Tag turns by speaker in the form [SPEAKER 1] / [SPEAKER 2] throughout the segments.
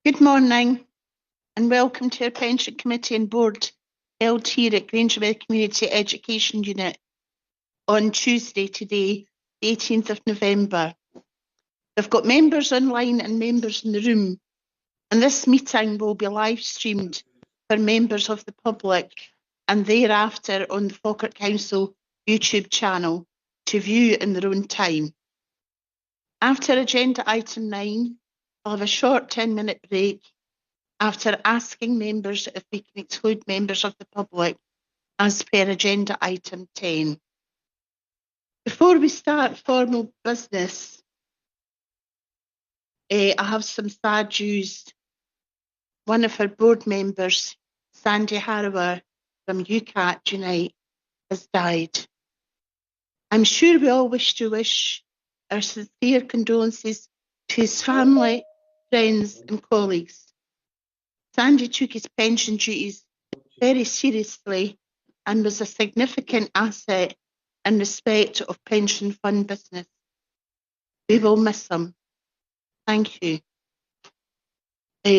[SPEAKER 1] Good morning and welcome to our Pension Committee and Board held here at Grangemouth Community Education Unit on Tuesday today, the 18th of November. We've got members online and members in the room, and this meeting will be live streamed for members of the public and thereafter on the Falkirk Council YouTube channel to view in their own time. After agenda item 9, I'll have a short 10-minute break after asking members if we can exclude members of the public as per agenda item 10. Before we start formal business, I have some sad news. One of our board members, Sandy Harrower from UCAT Unite, has died. I'm sure we all wish our sincere condolences to his family, friends and colleagues. Sandy took his pension duties very seriously and was a significant asset in respect of pension fund business. We will miss him. Thank you.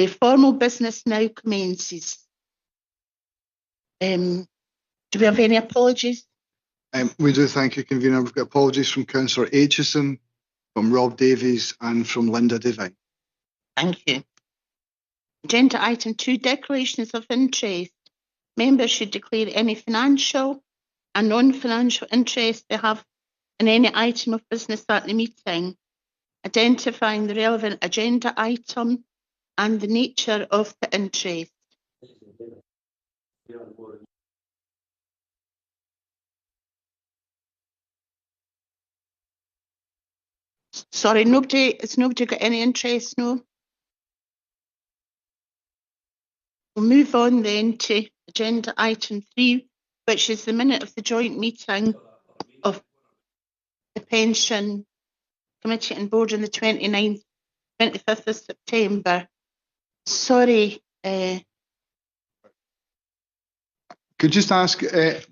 [SPEAKER 1] Formal business now commences. Do we have any apologies?
[SPEAKER 2] We do, thank you, Convener. We've got apologies from Councillor Aitchison, from Rob Davies and from Linda Devine.
[SPEAKER 1] Thank you. Agenda item 2, declarations of interest. Members should declare any financial and non-financial interest they have in any item of business at the meeting, identifying the relevant agenda item and the nature of the interest. Sorry, has nobody got any interest? No? We'll move on then to agenda item 3, which is the minute of the joint meeting of the Pension Committee and Board on the 25th of September. Sorry.
[SPEAKER 2] Could just ask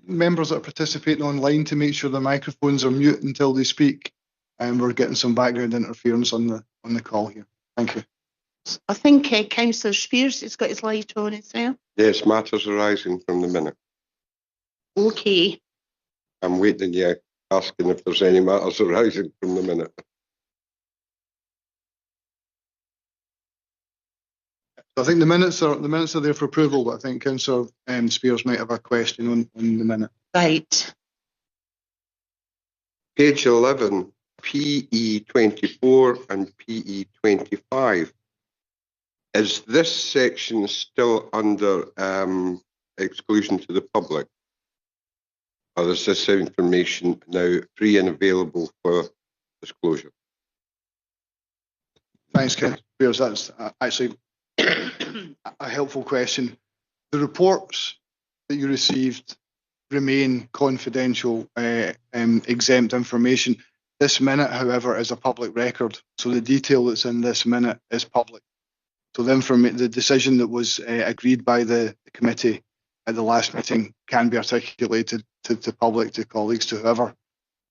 [SPEAKER 2] members that are participating online to make sure their microphones are mute until they speak. And we're getting some background interference on the call here. Thank you.
[SPEAKER 1] I think Councillor Spears has got his light on as well.
[SPEAKER 3] Yes, matters arising from the minute.
[SPEAKER 1] Okay.
[SPEAKER 3] I'm waiting, asking if there's any matters arising from the minute.
[SPEAKER 2] I think the minutes are there for approval, but I think Councillor Spears might have a question on the minute.
[SPEAKER 1] Right.
[SPEAKER 3] Page 11, PE 24 and PE 25. Is this section still under exclusion to the public? Or is this information now free and available for disclosure?
[SPEAKER 2] Thanks, Councillor Spears. That's actually a helpful question. The reports that you received remain confidential, exempt information. This minute, however, is a public record, so the detail that's in this minute is public. So the decision that was agreed by the committee at the last meeting can be articulated to the public, to colleagues, to whoever.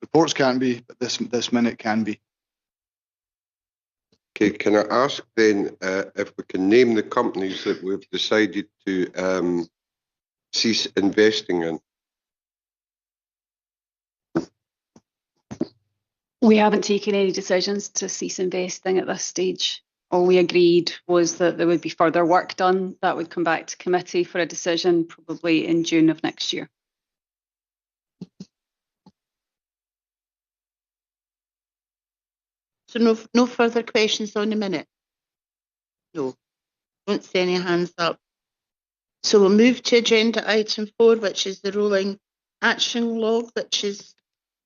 [SPEAKER 2] Reports can't be, but this minute can be.
[SPEAKER 3] Okay, can I ask then if we can name the companies that we've decided to cease investing in?
[SPEAKER 4] We haven't taken any decisions to cease investing at this stage. All we agreed was that there would be further work done that would come back to committee for a decision probably in June of next year.
[SPEAKER 1] So no further questions on the minute? No. Don't see any hands up. So we'll move to agenda item 4, which is the rolling action log, which is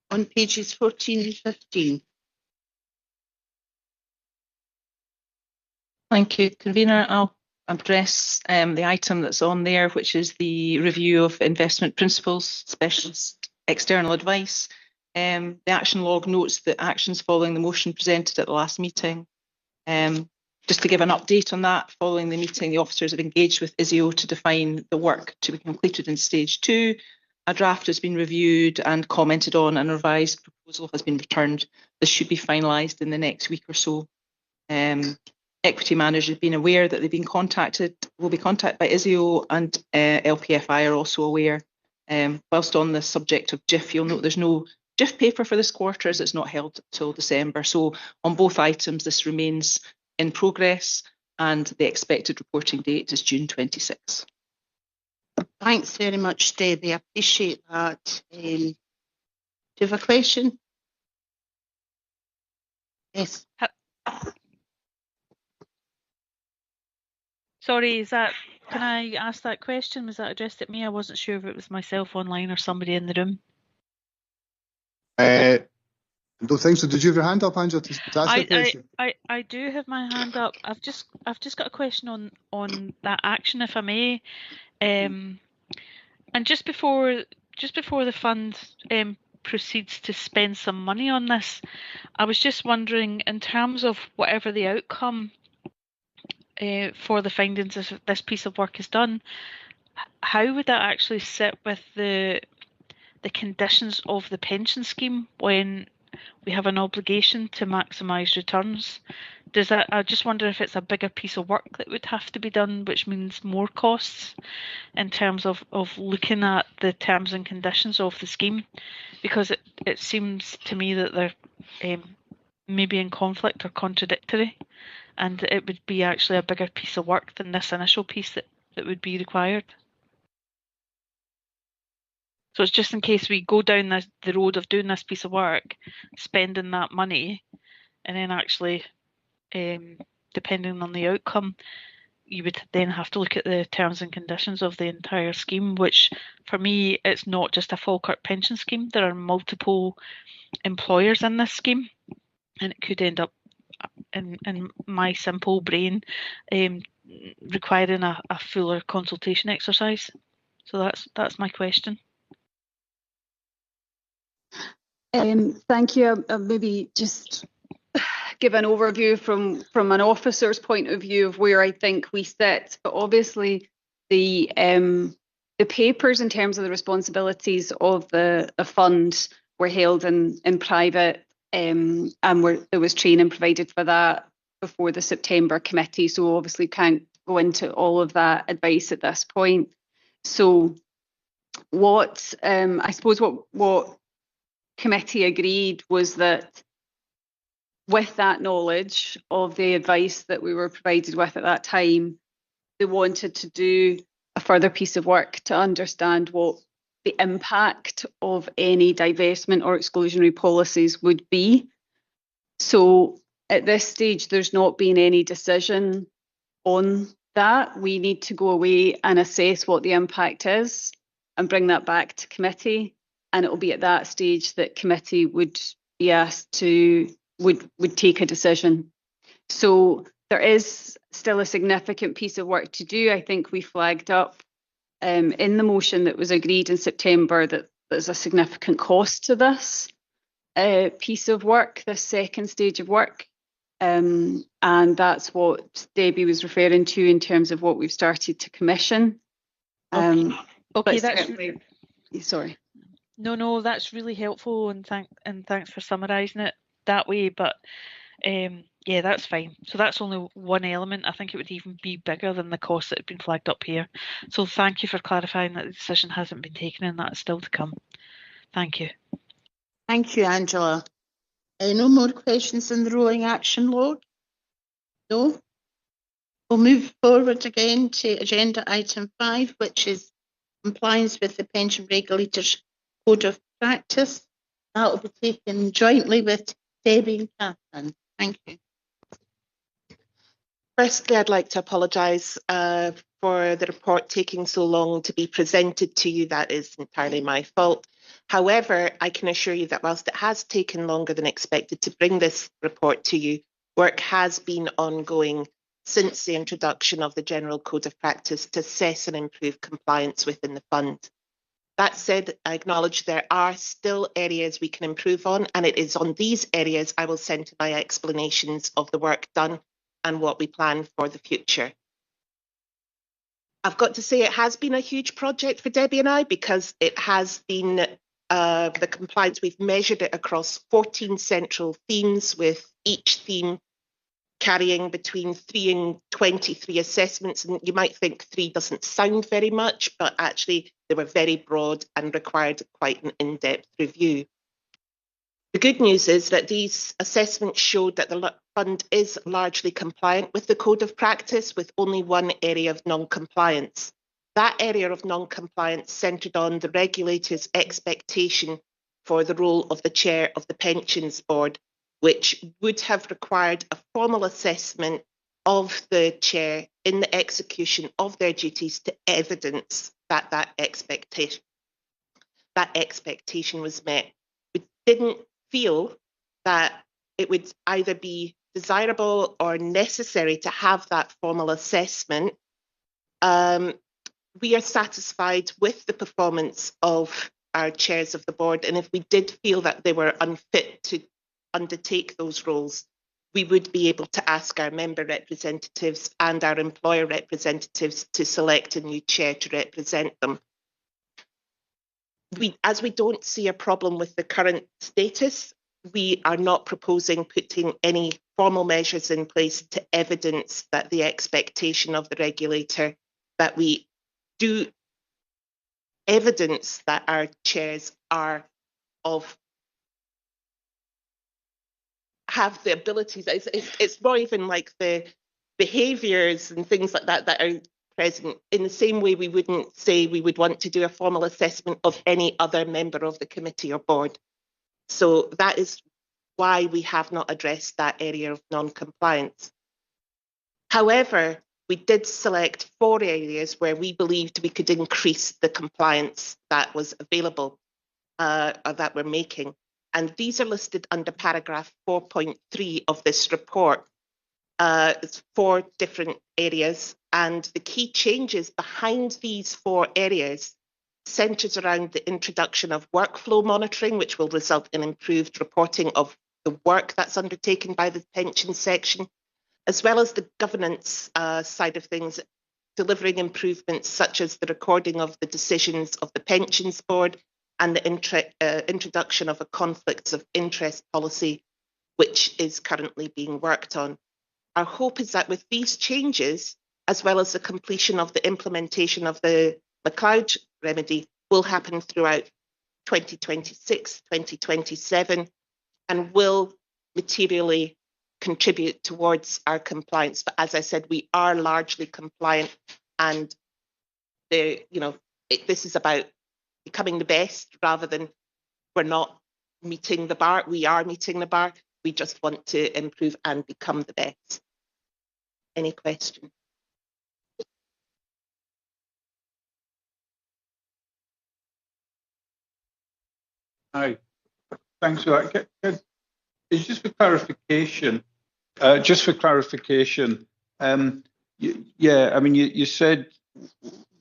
[SPEAKER 1] on pages 14 and 15.
[SPEAKER 5] Thank you, Convener. I'll address the item that's on there, which is the review of investment principles, specialist external advice. The action log notes the actions following the motion presented at the last meeting. Just to give an update on that, following the meeting, the officers have engaged with ISIO to define the work to be completed in stage 2. A draft has been reviewed and commented on, and a revised proposal has been returned. This should be finalised in the next week or so. equity managers have been aware that they've been contacted, will be contacted by ISIO, and LPFI are also aware. Whilst on the subject of GIF, you'll note there's no GIF paper for this quarter as it's not held till December. So on both items, this remains in progress and the expected reporting date is June 26.
[SPEAKER 1] Thanks very much, Debbie. I appreciate that. Do you have a question? Yes.
[SPEAKER 6] Sorry, can I ask that question? Was that addressed at me? I wasn't sure if it was myself online or somebody in the room.
[SPEAKER 2] I don't think so. Did you have your hand up, Angela, to ask a question?
[SPEAKER 6] I do have my hand up. I've just got a question on that action, if I may. And just before the fund proceeds to spend some money on this, I was just wondering, in terms of whatever the outcome for the findings of this piece of work is done, how would that actually sit with the conditions of the pension scheme when we have an obligation to maximise returns? I just wonder if it's a bigger piece of work that would have to be done, which means more costs in terms of looking at the terms and conditions of the scheme, because it seems to me that they're maybe in conflict or contradictory, and it would be actually a bigger piece of work than this initial piece that would be required. So it's just in case we go down the road of doing this piece of work, spending that money, and then actually, depending on the outcome, you would then have to look at the terms and conditions of the entire scheme, which for me, it's not just a Falkirk pension scheme. There are multiple employers in this scheme, and it could end up, in my simple brain, requiring a fuller consultation exercise. So that's my question.
[SPEAKER 4] Thank you. Maybe just give an overview from an officer's point of view of where I think we sit. But obviously, the papers in terms of the responsibilities of the fund were held in private, and there was training provided for that before the September committee. So obviously, can't go into all of that advice at this point. So what I suppose what committee agreed was that with that knowledge of the advice that we were provided with at that time, they wanted to do a further piece of work to understand what the impact of any divestment or exclusionary policies would be. So at this stage, there's not been any decision on that. We need to go away and assess what the impact is and bring that back to committee. And it will be at that stage that committee would be asked to would take a decision. So there is still a significant piece of work to do. I think we flagged up in the motion that was agreed in September that there's a significant cost to this piece of work, this second stage of work. And that's what Debbie was referring to in terms of what we've started to commission.
[SPEAKER 6] Okay, that's
[SPEAKER 4] sorry.
[SPEAKER 6] No, that's really helpful, and thanks for summarising it that way. But yeah, that's fine. So that's only one element. I think it would even be bigger than the costs that have been flagged up here. So thank you for clarifying that the decision hasn't been taken and that's still to come. Thank you.
[SPEAKER 1] Thank you, Angela. No more questions in the rolling action log? No? We'll move forward again to agenda item 5, which is compliance with the Pension Regulators Code of Practice. That will be taken jointly with Debbie and Catherine. Thank you.
[SPEAKER 7] Firstly, I'd like to apologise for the report taking so long to be presented to you. That is entirely my fault. However, I can assure you that whilst it has taken longer than expected to bring this report to you, work has been ongoing since the introduction of the General Code of Practice to assess and improve compliance within the fund. That said, I acknowledge there are still areas we can improve on, and it is on these areas I will centre my explanations of the work done and what we plan for the future. I've got to say it has been a huge project for Debbie and I, because it has been the compliance, we've measured it across 14 central themes, with each theme carrying between 3 and 23 assessments. And you might think 3 doesn't sound very much, but actually they were very broad and required quite an in-depth review. The good news is that these assessments showed that the fund is largely compliant with the Code of Practice, with only one area of non-compliance. That area of non-compliance centred on the regulator's expectation for the role of the chair of the Pensions Board, which would have required a formal assessment of the chair in the execution of their duties to evidence that that expectation was met. We didn't feel that it would either be desirable or necessary to have that formal assessment. We are satisfied with the performance of our chairs of the board, and if we did feel that they were unfit to undertake those roles, we would be able to ask our member representatives and our employer representatives to select a new chair to represent them. As we don't see a problem with the current status, we are not proposing putting any formal measures in place to evidence that the expectation of the regulator, that we do evidence that our chairs have the abilities. It's more even like the behaviours and things like that that are present, in the same way we wouldn't say we would want to do a formal assessment of any other member of the committee or board. So that is why we have not addressed that area of non-compliance. However, we did select 4 areas where we believed we could increase the compliance that was available, or that we're making. And these are listed under paragraph 4.3 of this report. It's 4 different areas, and the key changes behind these 4 areas centres around the introduction of workflow monitoring, which will result in improved reporting of the work that's undertaken by the pensions section, as well as the governance side of things, delivering improvements such as the recording of the decisions of the Pensions Board and the introduction of a conflicts of interest policy, which is currently being worked on. Our hope is that with these changes, as well as the completion of the implementation of the McLeod remedy, will happen throughout 2026, 2027, and will materially contribute towards our compliance. But as I said, we are largely compliant, and this is about becoming the best rather than we're not meeting the bar. We are meeting the bar. We just want to improve and become the best. Any question?
[SPEAKER 8] Hi, thanks for that. It's just for clarification. Yeah, I mean, you said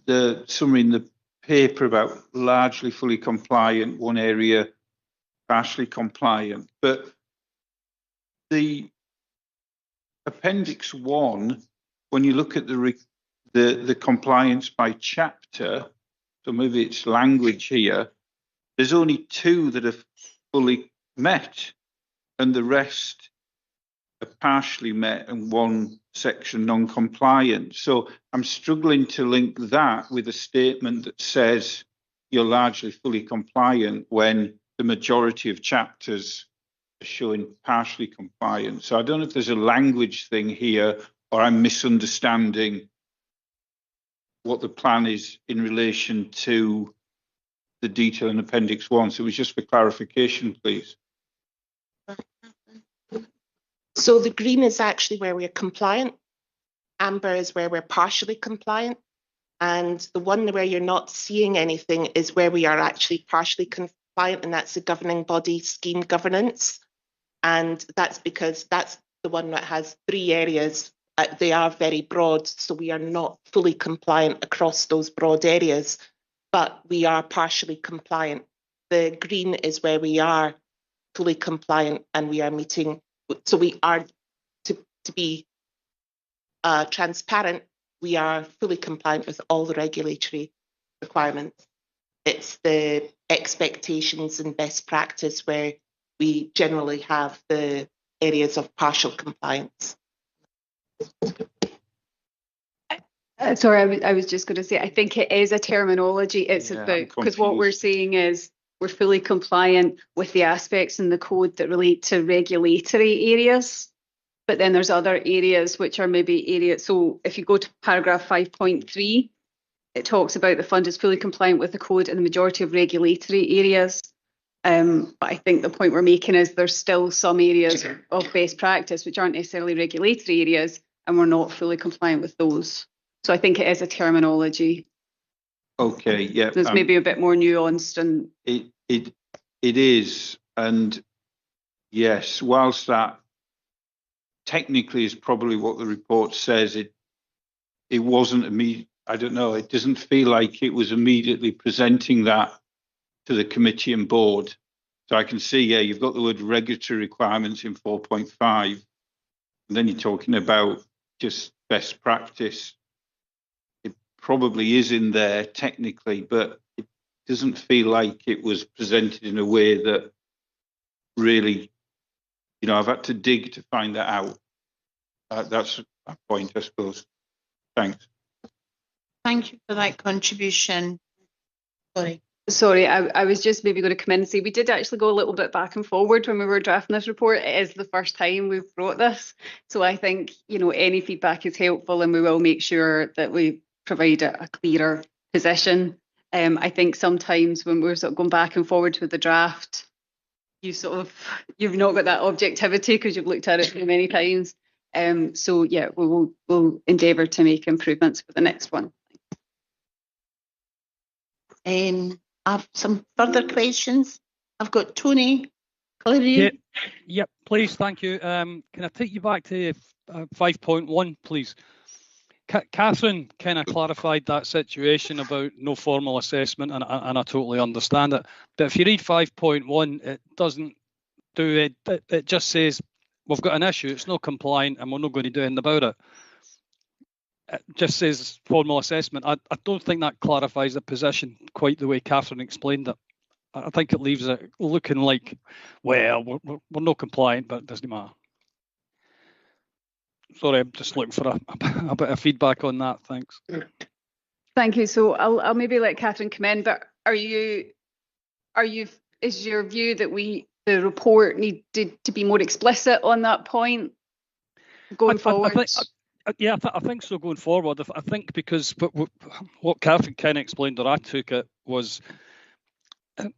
[SPEAKER 8] the summary in the paper about largely fully compliant, one area partially compliant, but the Appendix 1, when you look at the compliance by chapter, so maybe it's language here, there's only 2 that are fully met, and the rest are partially met and 1 section non-compliant. So I'm struggling to link that with a statement that says you're largely fully compliant when the majority of chapters are showing partially compliant. So I don't know if there's a language thing here or I'm misunderstanding what the plan is in relation to the detail in Appendix 1. So it was just for clarification, please.
[SPEAKER 7] So the green is actually where we're compliant. Amber is where we're partially compliant. And the one where you're not seeing anything is where we are actually partially compliant, and that's the governing body scheme governance. And that's because that's the one that has 3 areas. They are very broad, so we are not fully compliant across those broad areas, but we are partially compliant. The green is where we are fully compliant and we are meeting. So we are, to be transparent, we are fully compliant with all the regulatory requirements. It's the expectations and best practice where we generally have the areas of partial compliance.
[SPEAKER 4] Sorry, I was just going to say, I think it is a terminology. It's
[SPEAKER 8] Yeah,
[SPEAKER 4] about,
[SPEAKER 8] I'm
[SPEAKER 4] because what we're
[SPEAKER 8] confused.
[SPEAKER 4] saying is we're fully compliant with the aspects in the code that relate to regulatory areas. But then there's other areas which are maybe areas. So if you go to paragraph 5.3, it talks about the fund is fully compliant with the code in the majority of regulatory areas. But I think the point we're making is there's still some areas of best practice which aren't necessarily regulatory areas, and we're not fully compliant with those. So I think it is a terminology.
[SPEAKER 8] Okay, yeah.
[SPEAKER 4] There's maybe a bit more nuanced and
[SPEAKER 8] It is, and yes, whilst that technically is probably what the report says, it wasn't immediate. I don't know. It doesn't feel like it was immediately presenting that to the committee and board. So I can see, yeah, you've got the word regulatory requirements in 4.5, and then you're talking about just best practice. It probably is in there technically, but it doesn't feel like it was presented in a way that really, you know, I've had to dig to find that out. That's a point, I suppose. Thanks.
[SPEAKER 1] Thank you for that contribution. Sorry.
[SPEAKER 4] sorry, I was just maybe going to come in and say we did actually go a little bit back and forward when we were drafting this report. It is the first time we've brought this. So I think, you know, any feedback is helpful and we will make sure that we provide a clearer position. I think sometimes when we're sort of going back and forward with the draft, you've not got that objectivity because you've looked at it so many times. So yeah, we'll endeavour to make improvements for the next one.
[SPEAKER 1] I have some further questions. I've got Tony Cleary.
[SPEAKER 9] Yep, please, thank you. Can I take you back to 5.1, please? Catherine kind of clarified that situation about no formal assessment, and I totally understand it. But if you read 5.1, it doesn't do it. It just says we've got an issue, it's not compliant, and we're not going to do anything about it. It just says formal assessment. I don't think that clarifies the position quite the way Catherine explained it. I think it leaves it looking like, well, we're not compliant, but it doesn't matter. Sorry, I'm just looking for a bit of feedback on that. Thanks.
[SPEAKER 4] Thank you. So I'll maybe let Catherine come in, but is your view that the report needed to be more explicit on that point going forward?
[SPEAKER 9] I think so going forward. I think because what Catherine kind of explained, or I took it, was a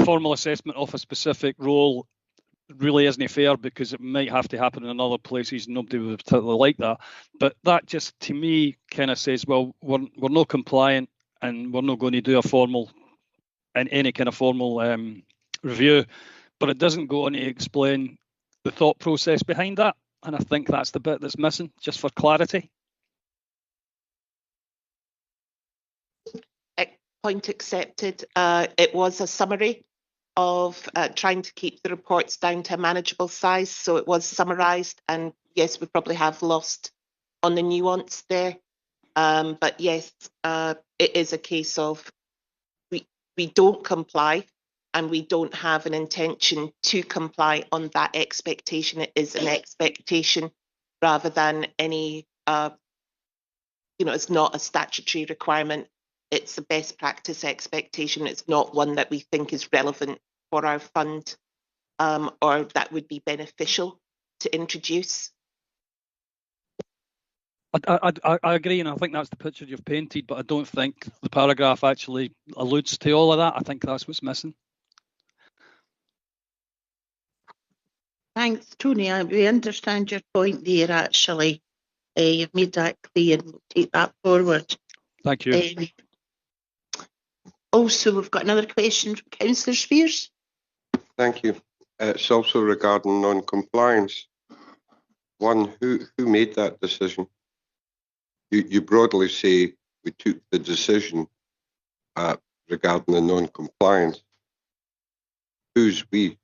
[SPEAKER 9] formal assessment of a specific role really isn't fair because it might have to happen in other places. Nobody would particularly like that. But that just, to me, kind of says, well, we're not compliant and we're not going to do any kind of formal review. But it doesn't go on to explain the thought process behind that. And I think that's the bit that's missing, just for clarity.
[SPEAKER 7] Point accepted. It was a summary of trying to keep the reports down to a manageable size. So it was summarised, and yes, we probably have lost on the nuance there. But yes, it is a case of we don't comply and we don't have an intention to comply on that expectation. It is an expectation rather than any, it's not a statutory requirement. It's a best practice expectation. It's not one that we think is relevant for our fund or that would be beneficial to introduce.
[SPEAKER 9] I agree, and I think that's the picture you've painted, but I don't think the paragraph actually alludes to all of that. I think that's what's missing.
[SPEAKER 1] Thanks, Tony. We understand your point there, actually. You've made that clear and we'll take that forward.
[SPEAKER 9] Thank you.
[SPEAKER 1] Also, we've got another question from Councillor Spears.
[SPEAKER 3] Thank you. It's also regarding non-compliance. One, who made that decision? You broadly say we took the decision regarding the non-compliance. Who's we?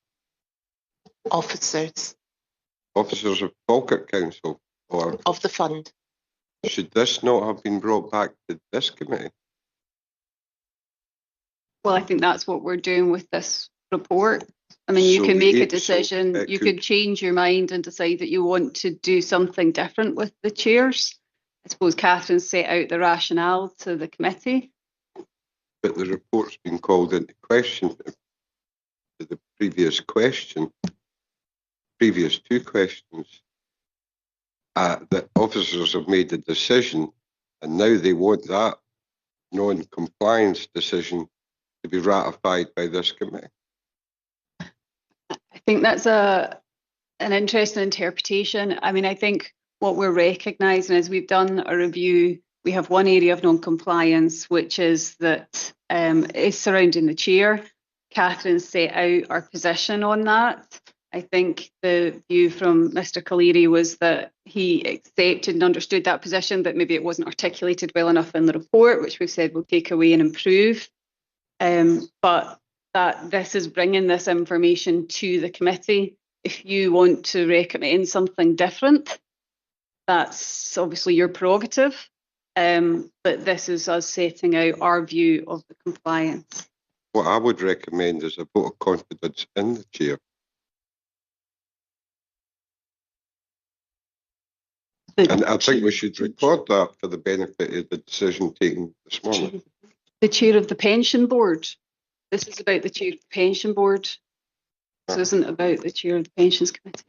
[SPEAKER 7] Officers.
[SPEAKER 3] Officers of Falkirk Council, or
[SPEAKER 7] of the fund.
[SPEAKER 3] Should this not have been brought back to this committee?
[SPEAKER 4] Well, I think that's what we're doing with this report. I mean, you
[SPEAKER 3] So
[SPEAKER 4] can make a
[SPEAKER 3] so
[SPEAKER 4] decision,
[SPEAKER 3] it
[SPEAKER 4] you
[SPEAKER 3] could-
[SPEAKER 4] could change your mind and decide that you want to do something different with the chairs. I suppose Catherine set out the rationale to the committee.
[SPEAKER 3] But the report's been called into question to the previous two questions. The officers have made a decision and now they want that non-compliance decision to be ratified by this committee.
[SPEAKER 4] I think that's an interesting interpretation. I mean, I think what we're recognising is we've done a review. We have one area of non-compliance, which is that is surrounding the chair. Catherine set out our position on that. I think the view from Mr. Calleary was that he accepted and understood that position, but maybe it wasn't articulated well enough in the report, which we've said we'll take away and improve. But that this is bringing this information to the committee. If you want to recommend something different, that's obviously your prerogative. But this is us setting out our view of the compliance.
[SPEAKER 3] What I would recommend is a vote of confidence in the chair. And I think we should record that for the benefit of the decision taken this morning.
[SPEAKER 4] The chair of the pension board. This is about the chair of the pension board. This isn't about the chair of the pensions committee.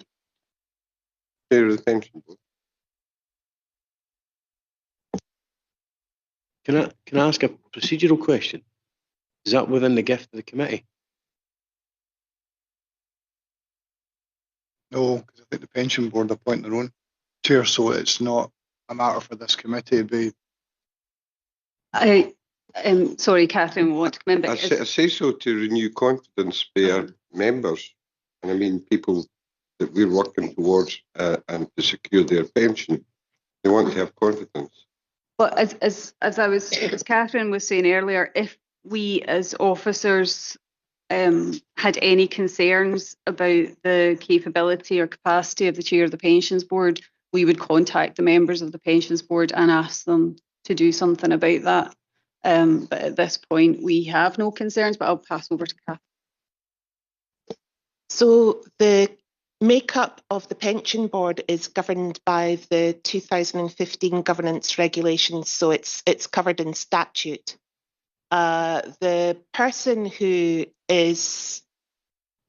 [SPEAKER 3] Chair of the pension board.
[SPEAKER 10] Can I ask a procedural question? Is that within the gift of the committee?
[SPEAKER 2] No, because I think the pension board appoint their own chair, so it's not a matter for this committee. It'd be
[SPEAKER 4] I sorry, Catherine, we want to come in.
[SPEAKER 3] I
[SPEAKER 4] But
[SPEAKER 3] say so to renew confidence by our members, and I mean people that we're working towards and to secure their pension. They want to have confidence.
[SPEAKER 4] But as Catherine was saying earlier, if we as officers had any concerns about the capability or capacity of the chair of the pensions board, we would contact the members of the pensions board and ask them to do something about that. But at this point, we have no concerns, but I'll pass over to Catherine.
[SPEAKER 7] So the makeup of the pension board is governed by the 2015 governance regulations, so it's covered in statute. The person who is,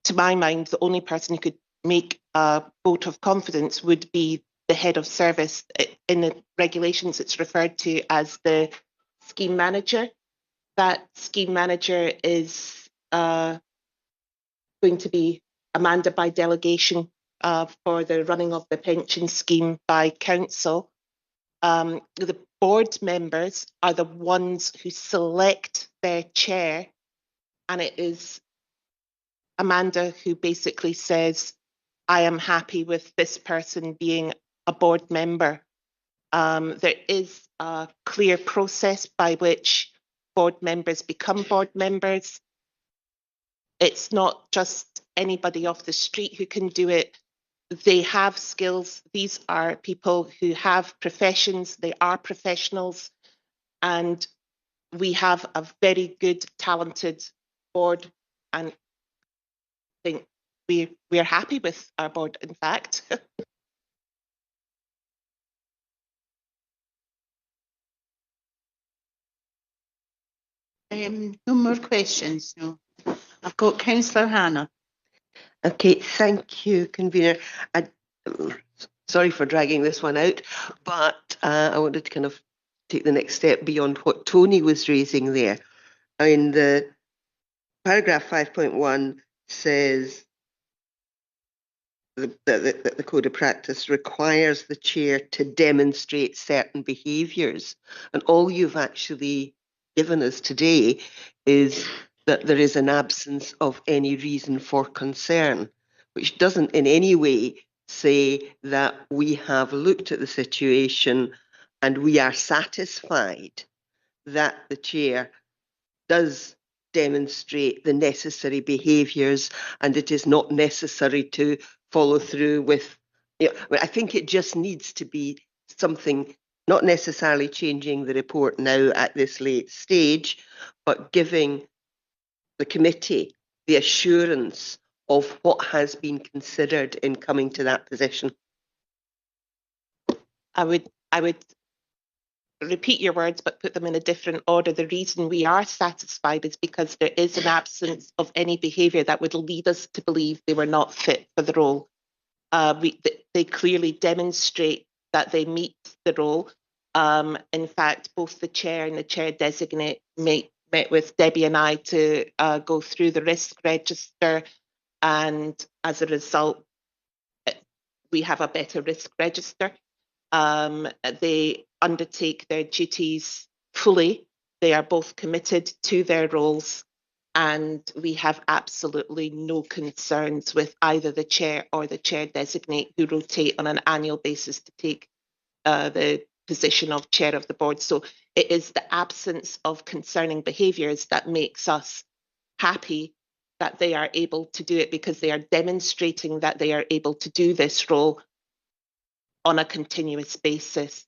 [SPEAKER 7] to my mind, the only person who could make a vote of confidence would be the head of service. In the regulations, it's referred to as the scheme manager. That scheme manager is going to be Amanda by delegation for the running of the pension scheme by council. The board members are the ones who select their chair, and it is Amanda who basically says, I am happy with this person being a board member. There is a clear process by which board members become board members. It's not just anybody off the street who can do it. They have skills. These are people who have professions. They are professionals. And we have a very good, talented board. And I think we're happy with our board, in fact.
[SPEAKER 1] No more questions, no. I've got Councillor Hannah.
[SPEAKER 11] Okay, thank you, convener. Sorry for dragging this one out, but I wanted to kind of take the next step beyond what Tony was raising there. In the paragraph 5.1 says that the Code of Practice requires the chair to demonstrate certain behaviours, and all you've actually given us today is that there is an absence of any reason for concern, which doesn't in any way say that we have looked at the situation and we are satisfied that the chair does demonstrate the necessary behaviours and it is not necessary to follow through with, I think it just needs to be something, not necessarily changing the report now at this late stage, but giving the committee the assurance of what has been considered in coming to that position?
[SPEAKER 7] I would repeat your words, but put them in a different order. The reason we are satisfied is because there is an absence of any behaviour that would lead us to believe they were not fit for the role. They clearly demonstrate that they meet the role. In fact, both the chair and the chair designate met with Debbie and I to go through the risk register, and as a result, we have a better risk register. They undertake their duties fully. They are both committed to their roles, and we have absolutely no concerns with either the chair or the chair designate, who rotate on an annual basis to take the position of chair of the board. So it is the absence of concerning behaviours that makes us happy that they are able to do it, because they are demonstrating that they are able to do this role on a continuous basis.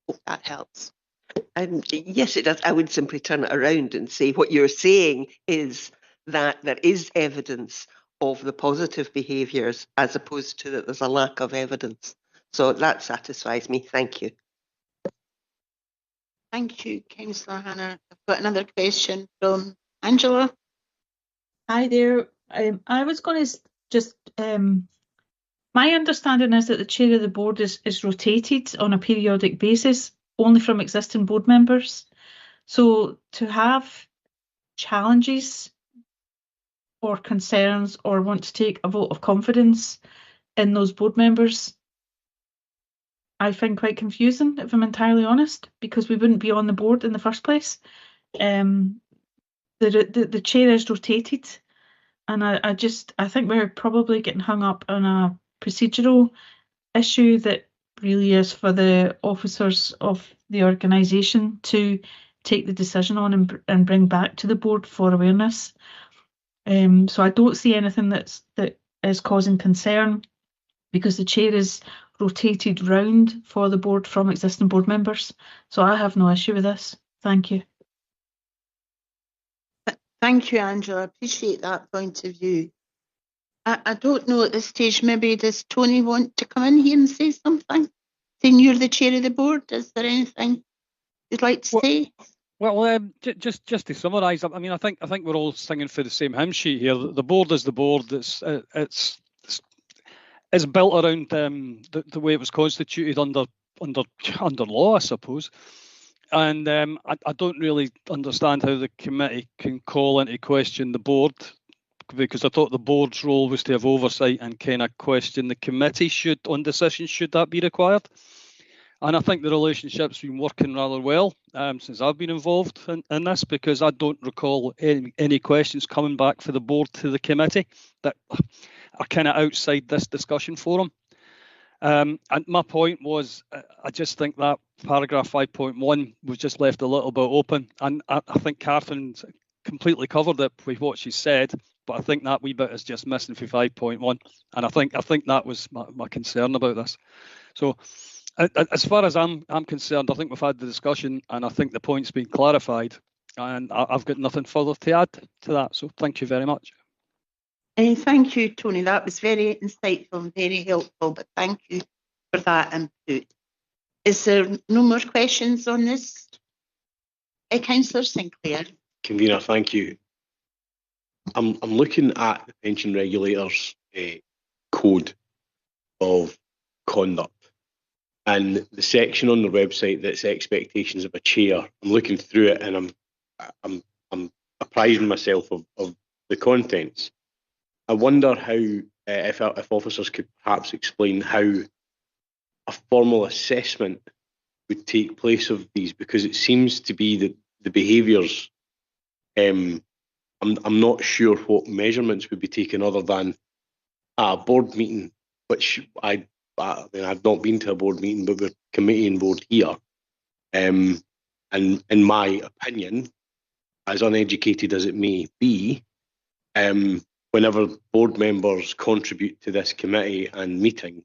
[SPEAKER 7] Hope that helps.
[SPEAKER 11] Yes, it does. I would simply turn it around and say what you're saying is that there is evidence of the positive behaviours, as opposed to that there's a lack of evidence. So that satisfies me. Thank you.
[SPEAKER 1] Thank you, Councillor Hannah. I've got another question from Angela.
[SPEAKER 12] Hi there. I was going to just, my understanding is that the chair of the board is rotated on a periodic basis, only from existing board members. So to have challenges or concerns or want to take a vote of confidence in those board members, I find quite confusing, if I'm entirely honest, because we wouldn't be on the board in the first place. The chair is rotated, and I think we're probably getting hung up on a procedural issue that really is for the officers of the organisation to take the decision on and bring back to the board for awareness. So I don't see anything that is causing concern, because the chair is rotated round for the board from existing board members. So I have no issue with this. Thank you.
[SPEAKER 1] Thank you, Angela. I appreciate that point of view. I don't know at this stage, maybe does Tony want to come in here and say something? Saying you're the chair of the board, is there anything you'd like to say?
[SPEAKER 9] Well, just to summarise, I mean, I think we're all singing for the same hymn sheet here. The board is the board. It's built around the way it was constituted under law, I suppose. And I don't really understand how the committee can call into question the board, because I thought the board's role was to have oversight and kind of question the committee on decisions should that be required. And I think the relationship's been working rather well since I've been involved in this, because I don't recall any questions coming back for the board to the committee that are kind of outside this discussion forum. And my point was, I just think that paragraph 5.1 was just left a little bit open, and I think Catherine's completely covered it with what she said, but I think that wee bit is just missing for 5.1, and I think that was my concern about this. So as far as I'm concerned, I think we've had the discussion, and I think the point's been clarified, and I've got nothing further to add to that. So thank you very much.
[SPEAKER 1] Thank you, Tony. That was very insightful and very helpful, but thank you for that input. Is there no more questions on this? Councillor Sinclair.
[SPEAKER 10] Convener, thank you. I'm looking at the pension regulators code of conduct, and the section on the website that's expectations of a chair. I'm looking through it, and I'm apprising myself of the contents. I wonder how, if officers could perhaps explain how a formal assessment would take place of these, because it seems to be that the behaviours, I'm not sure what measurements would be taken other than a board meeting, which I mean, I've not been to a board meeting, but we're committee and board here. And in my opinion, as uneducated as it may be, whenever board members contribute to this committee and meeting,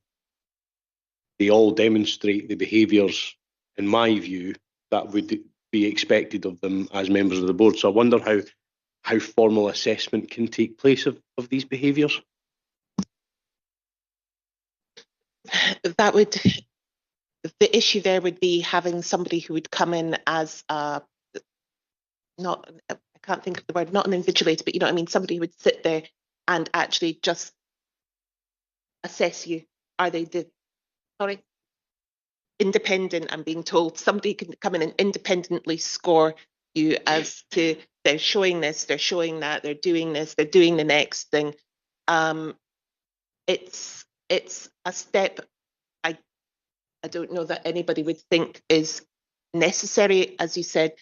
[SPEAKER 10] they all demonstrate the behaviours, in my view, that would be expected of them as members of the board. So I wonder how formal assessment can take place of these behaviours?
[SPEAKER 7] The issue there would be having somebody who would come in as I can't think of the word, not an invigilator, but you know what I mean, somebody who would sit there and actually just assess you. Are they independent? I'm being told somebody can come in and independently score you as to they're showing this, they're showing that, they're doing this, they're doing the next thing. It's a step I don't know that anybody would think is necessary. As you said,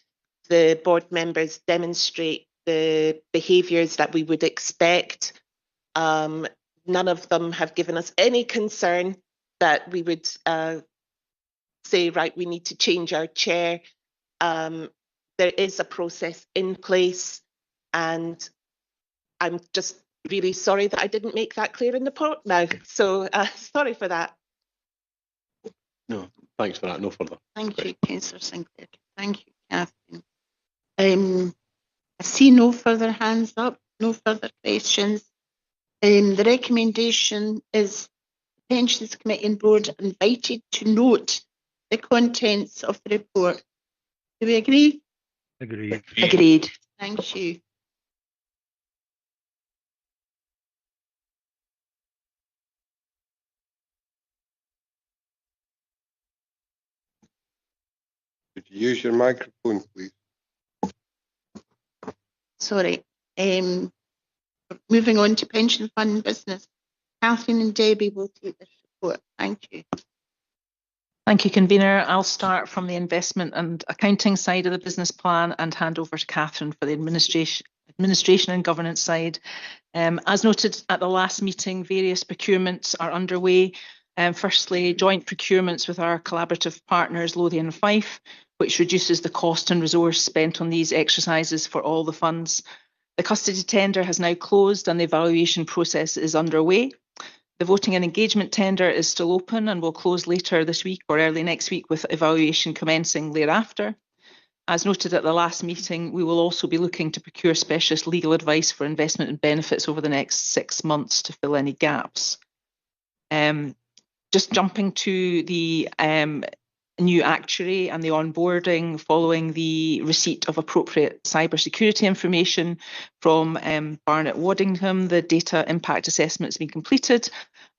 [SPEAKER 7] the board members demonstrate the behaviours that we would expect. None of them have given us any concern that we would say, right, we need to change our chair. There is a process in place, and I'm just really sorry that I didn't make that clear in the report now. So sorry for that.
[SPEAKER 10] No, thanks for that. No further.
[SPEAKER 1] Thank you, Councillor Sinclair. Thank you, Catherine. I see no further hands up, no further questions. The recommendation is the Pensions Committee and Board are invited to note the contents of the report. Do we agree?
[SPEAKER 9] Agreed.
[SPEAKER 1] Agreed. Thank you.
[SPEAKER 3] Could you use your microphone, please?
[SPEAKER 1] Sorry. Moving on to pension fund business. Catherine and Debbie will take this report. Thank you.
[SPEAKER 5] Thank you, Convener. I'll start from the investment and accounting side of the business plan and hand over to Catherine for the administration and governance side. As noted at the last meeting, various procurements are underway. Firstly, joint procurements with our collaborative partners, Lothian and Fife, which reduces the cost and resource spent on these exercises for all the funds. The custody tender has now closed and the evaluation process is underway. The voting and engagement tender is still open and will close later this week or early next week, with evaluation commencing thereafter. As noted at the last meeting, we will also be looking to procure specialist legal advice for investment and benefits over the next 6 months to fill any gaps. Just jumping to the new actuary and the onboarding following the receipt of appropriate cybersecurity information from Barnett Waddingham. The data impact assessment has been completed,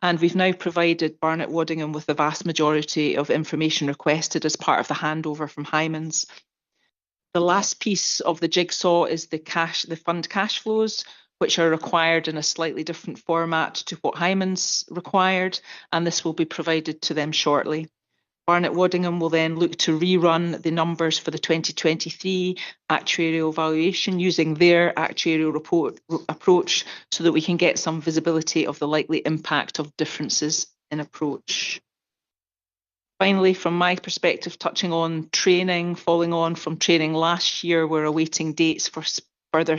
[SPEAKER 5] and we've now provided Barnett Waddingham with the vast majority of information requested as part of the handover from Hymans. The last piece of the jigsaw is the fund cash flows, which are required in a slightly different format to what Hymans required, and this will be provided to them shortly. Barnett Waddingham will then look to rerun the numbers for the 2023 actuarial valuation using their actuarial report approach so that we can get some visibility of the likely impact of differences in approach. Finally, from my perspective, touching on training, following on from training last year, we're awaiting dates for further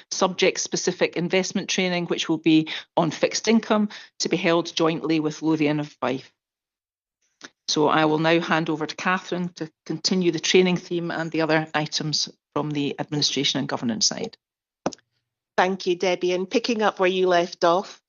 [SPEAKER 5] subject-specific investment training, which will be on fixed income, to be held jointly with Lothian and Fife. So I will now hand over to Catherine to continue the training theme and the other items from the administration and governance side.
[SPEAKER 7] Thank you, Debbie. And picking up where you left off,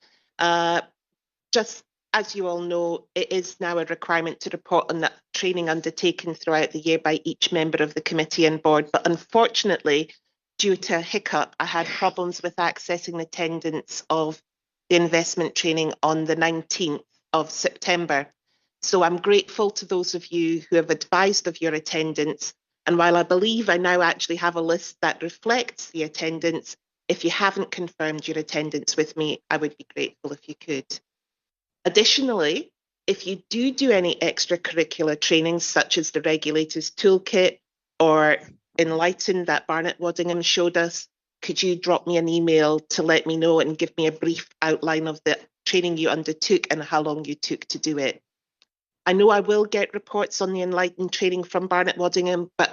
[SPEAKER 7] just as you all know, it is now a requirement to report on that training undertaken throughout the year by each member of the committee and board. But unfortunately, due to a hiccup, I had problems with accessing the attendance of the investment training on the 19th of September. So I'm grateful to those of you who have advised of your attendance. And while I believe I now actually have a list that reflects the attendance, if you haven't confirmed your attendance with me, I would be grateful if you could. Additionally, if you do any extracurricular trainings, such as the Regulators Toolkit or Enlighten that Barnett Waddingham showed us, could you drop me an email to let me know and give me a brief outline of the training you undertook and how long you took to do it? I know I will get reports on the Enlighten training from Barnett Waddingham, but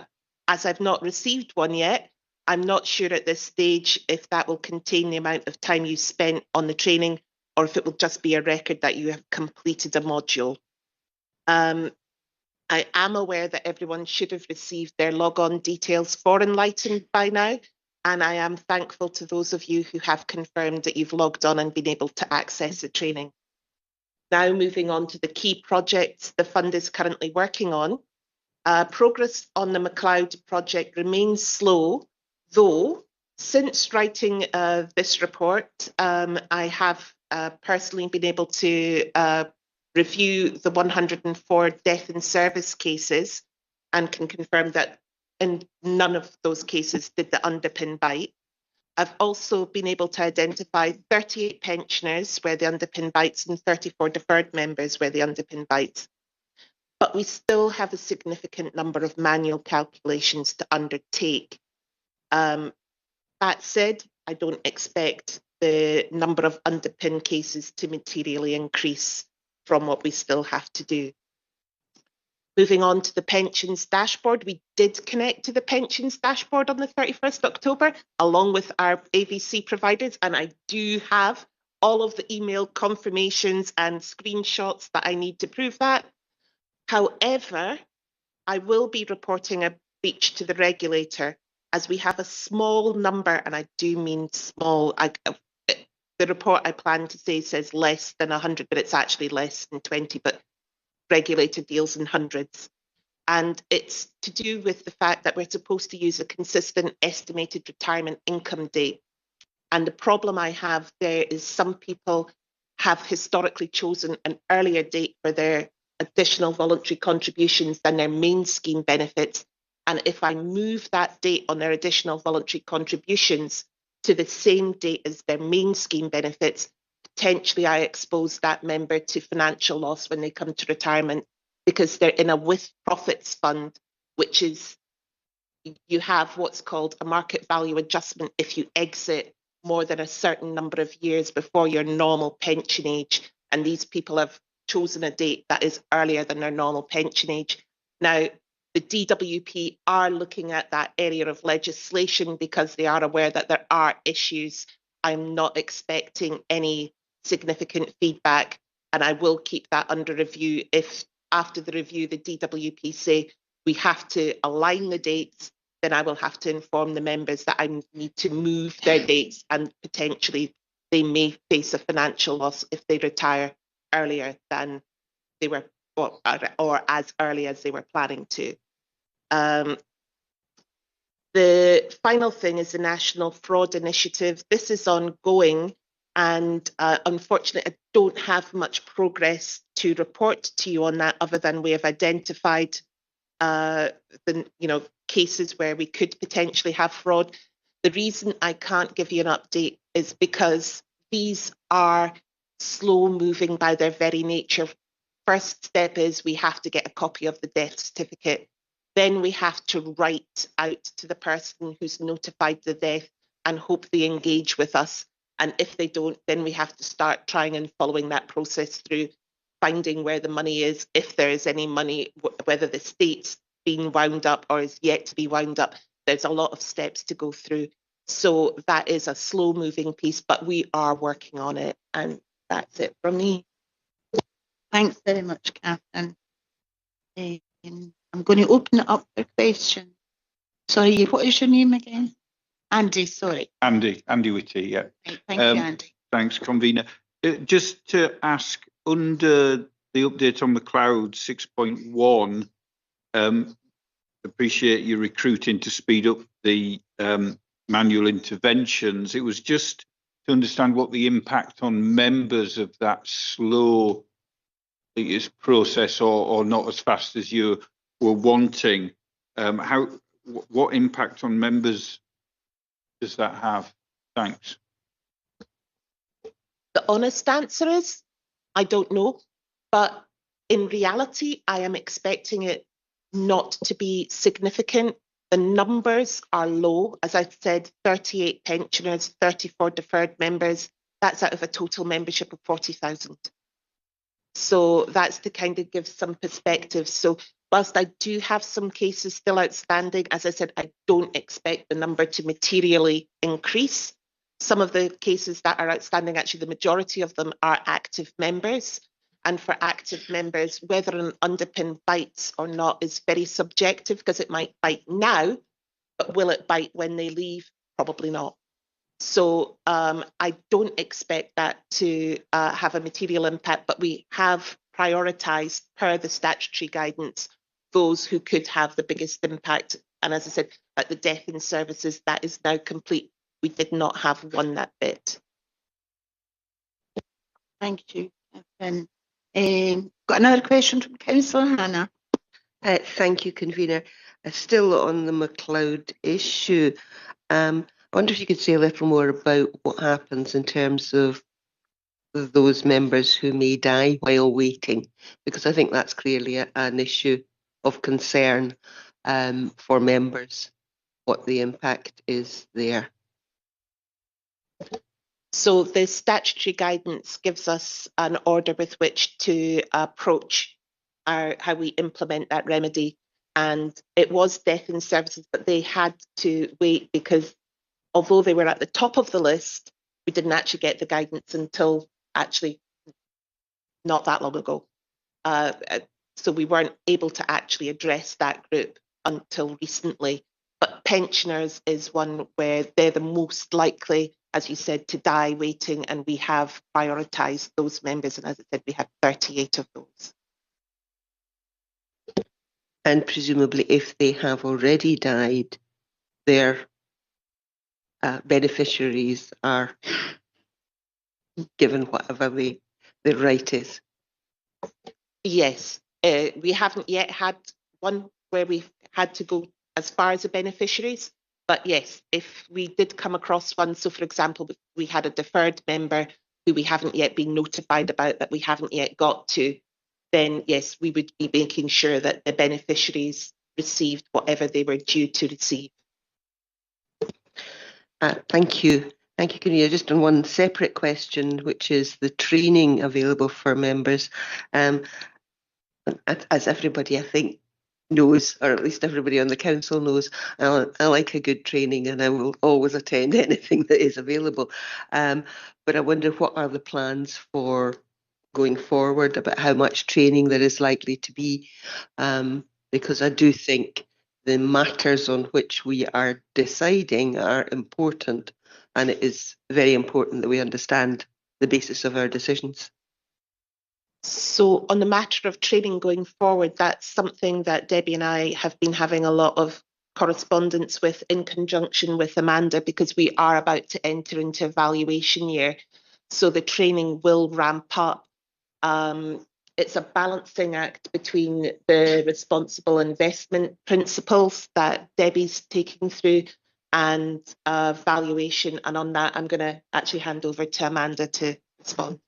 [SPEAKER 7] as I've not received one yet, I'm not sure at this stage if that will contain the amount of time you spent on the training or if it will just be a record that you have completed a module. I am aware that everyone should have received their logon details for Enlighten by now, And I am thankful to those of you who have confirmed that you've logged on and been able to access the training. Now moving on to the key projects the fund is currently working on. Progress on the MacLeod project remains slow, though since writing this report, I have personally been able to review the 104 death in service cases and can confirm that in none of those cases did the underpin bite. I've also been able to identify 38 pensioners where the underpin bites and 34 deferred members where the underpin bites. But we still have a significant number of manual calculations to undertake. That said, I don't expect the number of underpin cases to materially increase from what we still have to do. Moving on to the pensions dashboard, we did connect to the pensions dashboard on the 31st October, along with our AVC providers, and I do have all of the email confirmations and screenshots that I need to prove that. However, I will be reporting a breach to the regulator as we have a small number, and I do mean small. The report I plan to say says less than 100, but it's actually less than 20, but regulator deals in hundreds. And it's to do with the fact that we're supposed to use a consistent estimated retirement income date. And the problem I have there is some people have historically chosen an earlier date for their additional voluntary contributions than their main scheme benefits. And if I move that date on their additional voluntary contributions to the same date as their main scheme benefits, potentially I expose that member to financial loss when they come to retirement because they're in a with profits fund, which is, you have what's called a market value adjustment if you exit more than a certain number of years before your normal pension age. And these people have chosen a date that is earlier than their normal pension age. Now, the DWP are looking at that area of legislation because they are aware that there are issues. I'm not expecting any significant feedback, and I will keep that under review. If after the review the DWP say we have to align the dates, then I will have to inform the members that I need to move their dates, and potentially they may face a financial loss if they retire earlier than they were, or as early as they were planning to. The final thing is the National Fraud Initiative. This is ongoing, and unfortunately, I don't have much progress to report to you on that, other than we have identified the cases where we could potentially have fraud. The reason I can't give you an update is because these are slow moving by their very nature. First step is we have to get a copy of the death certificate. Then we have to write out to the person who's notified the death and hope they engage with us. And if they don't, then we have to start trying and following that process through, finding where the money is, if there is any money, whether the state's been wound up or is yet to be wound up. There's a lot of steps to go through. So that is a slow moving piece, but we are working on it. And that's it from me.
[SPEAKER 1] Thanks very much, Catherine. I'm going to open it up for questions. Sorry, what is your name again? Andy, sorry.
[SPEAKER 8] Andy Whitty, yeah.
[SPEAKER 1] Right, thank you, Andy.
[SPEAKER 8] Thanks, convener. Just to ask, under the update on MacLeod 6.1, appreciate you recruiting to speed up the manual interventions. It was just to understand what the impact on members of that slow process, or not as fast as you were wanting. What impact on members does that have? Thanks.
[SPEAKER 7] The honest answer is, I don't know. But in reality, I am expecting it not to be significant. The numbers are low. As I said, 38 pensioners, 34 deferred members. That's out of a total membership of 40,000. So that's to kind of give some perspective. So whilst I do have some cases still outstanding, as I said, I don't expect the number to materially increase. Some of the cases that are outstanding, actually the majority of them are active members. And for active members, whether an underpin bites or not is very subjective, because it might bite now, but will it bite when they leave? Probably not. So I don't expect that to have a material impact, but we have prioritised per the statutory guidance those who could have the biggest impact. And as I said, like the death in services, that is now complete. We did not have one that bit.
[SPEAKER 1] Thank you, Catherine. Got another question from Councillor Hannah.
[SPEAKER 11] Thank you, convener. Still on the MacLeod issue, I wonder if you could say a little more about what happens in terms of those members who may die while waiting, because I think that's clearly an issue of concern for members, what the impact is there.
[SPEAKER 7] So the statutory guidance gives us an order with which to approach how we implement that remedy. And it was death in services, but they had to wait because although they were at the top of the list, we didn't actually get the guidance until actually not that long ago. So we weren't able to actually address that group until recently. But pensioners is one where they're the most likely, as you said, to die waiting, and we have prioritised those members. And as I said, we have 38 of those.
[SPEAKER 11] And presumably, if they have already died, their beneficiaries are given whatever the right is.
[SPEAKER 7] Yes, we haven't yet had one where we've had to go as far as the beneficiaries. But yes, if we did come across one, so for example, we had a deferred member who we haven't yet been notified about, that we haven't yet got to, then yes, we would be making sure that the beneficiaries received whatever they were due to receive.
[SPEAKER 11] Thank you. Thank you, Convener. Just on one separate question, which is the training available for members. As everybody, I think, knows, or at least everybody on the council knows, I like a good training and I will always attend anything that is available. But I wonder what are the plans for going forward about how much training there is likely to be, because I do think the matters on which we are deciding are important, and it is very important that we understand the basis of our decisions.
[SPEAKER 7] So on the matter of training going forward, that's something that Debbie and I have been having a lot of correspondence with in conjunction with Amanda, because we are about to enter into evaluation year. So the training will ramp up. It's a balancing act between the responsible investment principles that Debbie's taking through and valuation. And on that, I'm going to actually hand over to Amanda to respond.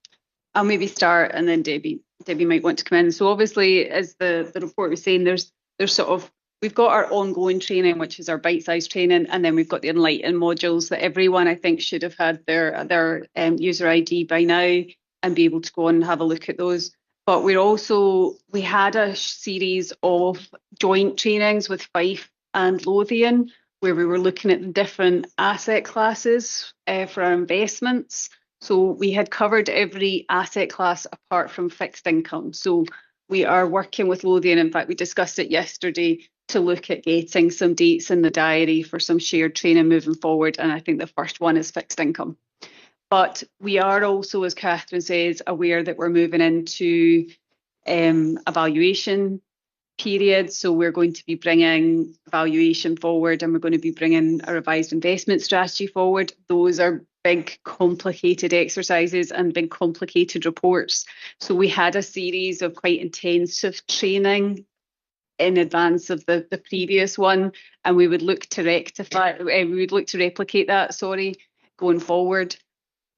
[SPEAKER 4] I'll maybe start and then Debbie might want to come in. So obviously, as the report was saying, there's sort of, we've got our ongoing training, which is our bite-sized training, and then we've got the Enlighten modules that everyone, I think, should have had their user ID by now and be able to go on and have a look at those. But we had a series of joint trainings with Fife and Lothian, where we were looking at the different asset classes for our investments. So we had covered every asset class apart from fixed income. So we are working with Lothian. In fact, we discussed it yesterday to look at getting some dates in the diary for some shared training moving forward. And I think the first one is fixed income. But we are also, as Catherine says, aware that we're moving into evaluation period. So we're going to be bringing valuation forward, and we're going to be bringing a revised investment strategy forward. Those are big, complicated exercises and big, complicated reports. So we had a series of quite intensive training in advance of the previous one, and we would look to replicate that, going forward.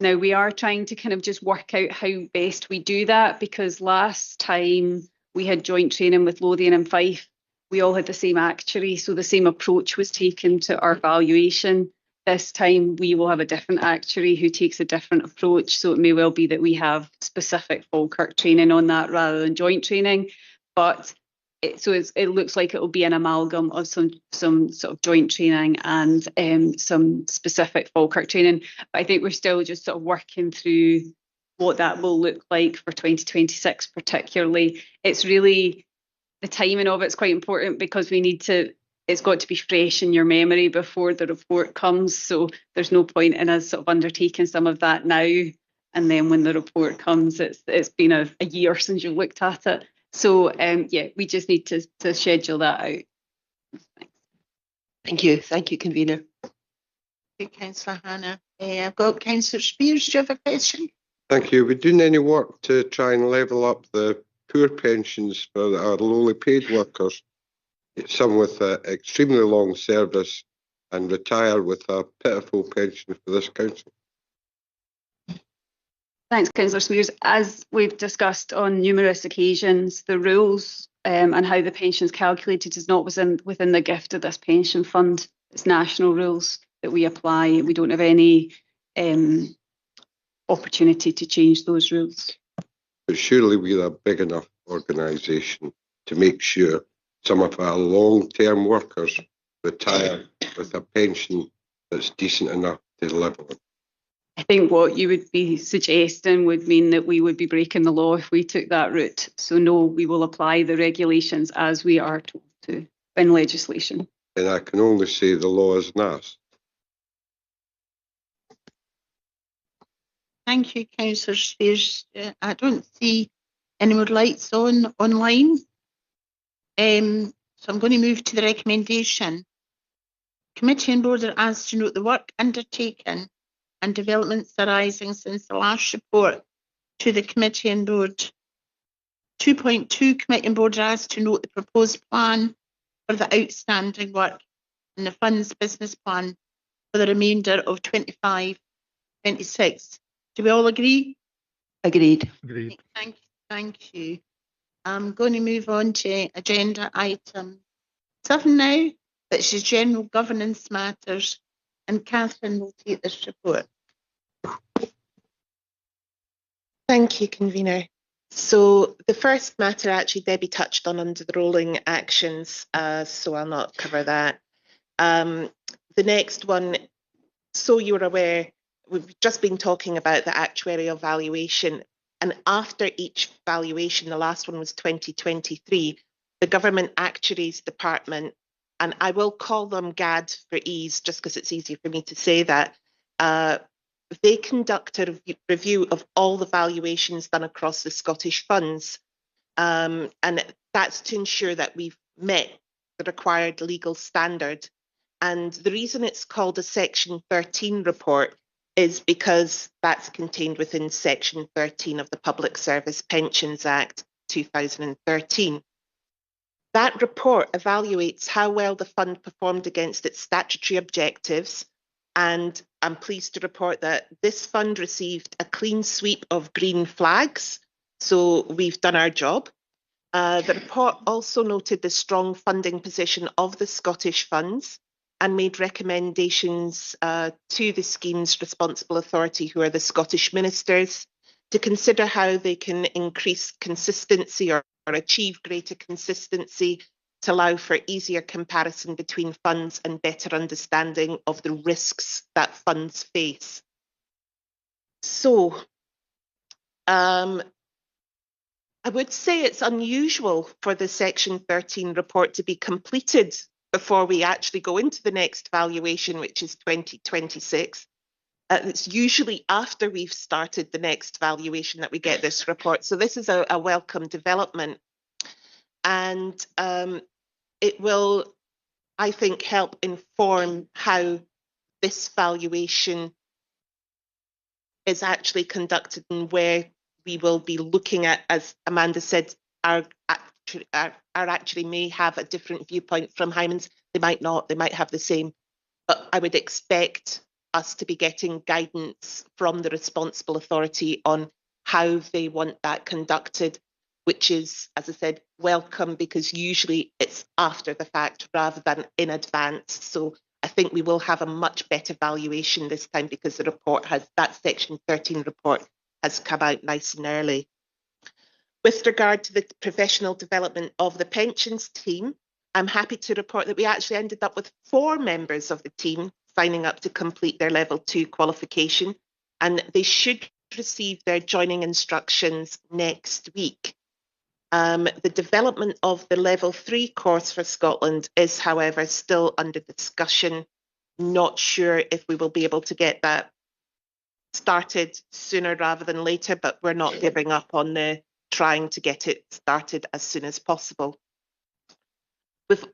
[SPEAKER 4] Now, we are trying to kind of just work out how best we do that, because last time we had joint training with Lothian and Fife, we all had the same actuary, so the same approach was taken to our valuation. This time we will have a different actuary who takes a different approach, so it may well be that we have specific Falkirk training on that rather than joint training. But it looks like it will be an amalgam of some sort of joint training and some specific Falkirk training. But I think we're still just sort of working through what that will look like for 2026 particularly. It's really, the timing of it's quite important, because we need to, it's got to be fresh in your memory before the report comes. So there's no point in us sort of undertaking some of that now. And then when the report comes, it's been a year since you looked at it. So yeah, we just need to schedule that out.
[SPEAKER 11] Thank you, convener.
[SPEAKER 1] Thank you, Councillor Hannah. I've got Councillor Spears. Do you have a question?
[SPEAKER 3] Thank you. Are we doing any work to try and level up the poor pensions for our lowly paid workers? Some with extremely long service and retire with a pitiful pension for this council.
[SPEAKER 4] Thanks, Councillor Spears. As we've discussed on numerous occasions, the rules and how the pension is calculated is not within the gift of this pension fund. It's national rules that we apply. We don't have any opportunity to change those rules.
[SPEAKER 3] But surely we're a big enough organisation to make sure some of our long-term workers retire with a pension that's decent enough to live on.
[SPEAKER 4] I think what you would be suggesting would mean that we would be breaking the law if we took that route. So no, we will apply the regulations as we are told to in legislation.
[SPEAKER 3] And I can only say the law is nice.
[SPEAKER 1] Thank you, Councillor Spears. I don't see any more lights on online. So I'm going to move to the recommendation. Committee and board are asked to note the work undertaken and developments arising since the last report to the committee and board. 2.2, committee and board are asked to note the proposed plan for the outstanding work in the fund's business plan for the remainder of 25-26. Do we all agree?
[SPEAKER 11] Agreed.
[SPEAKER 1] Thank you. I'm going to move on to agenda item 7 now, which is general governance matters, and Catherine will take this report.
[SPEAKER 7] Thank you, convener. So the first matter actually Debbie touched on under the rolling actions, so I'll not cover that. The next one, so you're aware, we've just been talking about the actuarial valuation, and after each valuation, the last one was 2023, the Government Actuaries Department, and I will call them GAD for ease, just because it's easier for me to say that, they conduct a review of all the valuations done across the Scottish funds, and that's to ensure that we've met the required legal standard. And the reason it's called a Section 13 report is because that's contained within Section 13 of the Public Service Pensions Act 2013. That report evaluates how well the fund performed against its statutory objectives, and I'm pleased to report that this fund received a clean sweep of green flags, so we've done our job. The report also noted the strong funding position of the Scottish funds and made recommendations to the scheme's responsible authority, who are the Scottish ministers, to consider how they can increase consistency or achieve greater consistency to allow for easier comparison between funds and better understanding of the risks that funds face. So, I would say it's unusual for the Section 13 report to be completed before we actually go into the next valuation, which is 2026. It's usually after we've started the next valuation that we get this report. So this is a welcome development. And it will, I think, help inform how this valuation is actually conducted and where we will be looking at, as Amanda said, our actually may have a different viewpoint from Hyman's. They might not, they might have the same. But I would expect us to be getting guidance from the responsible authority on how they want that conducted, which is, as I said, welcome, because usually it's after the fact rather than in advance. So I think we will have a much better valuation this time because the report has, that Section 13 report has come out nice and early. With regard to the professional development of the pensions team, I'm happy to report that we actually ended up with 4 members of the team signing up to complete their level 2 qualification, and they should receive their joining instructions next week. The development of the level 3 course for Scotland is, however, still under discussion. Not sure if we will be able to get that started sooner rather than later, but we're not giving up on trying to get it started as soon as possible.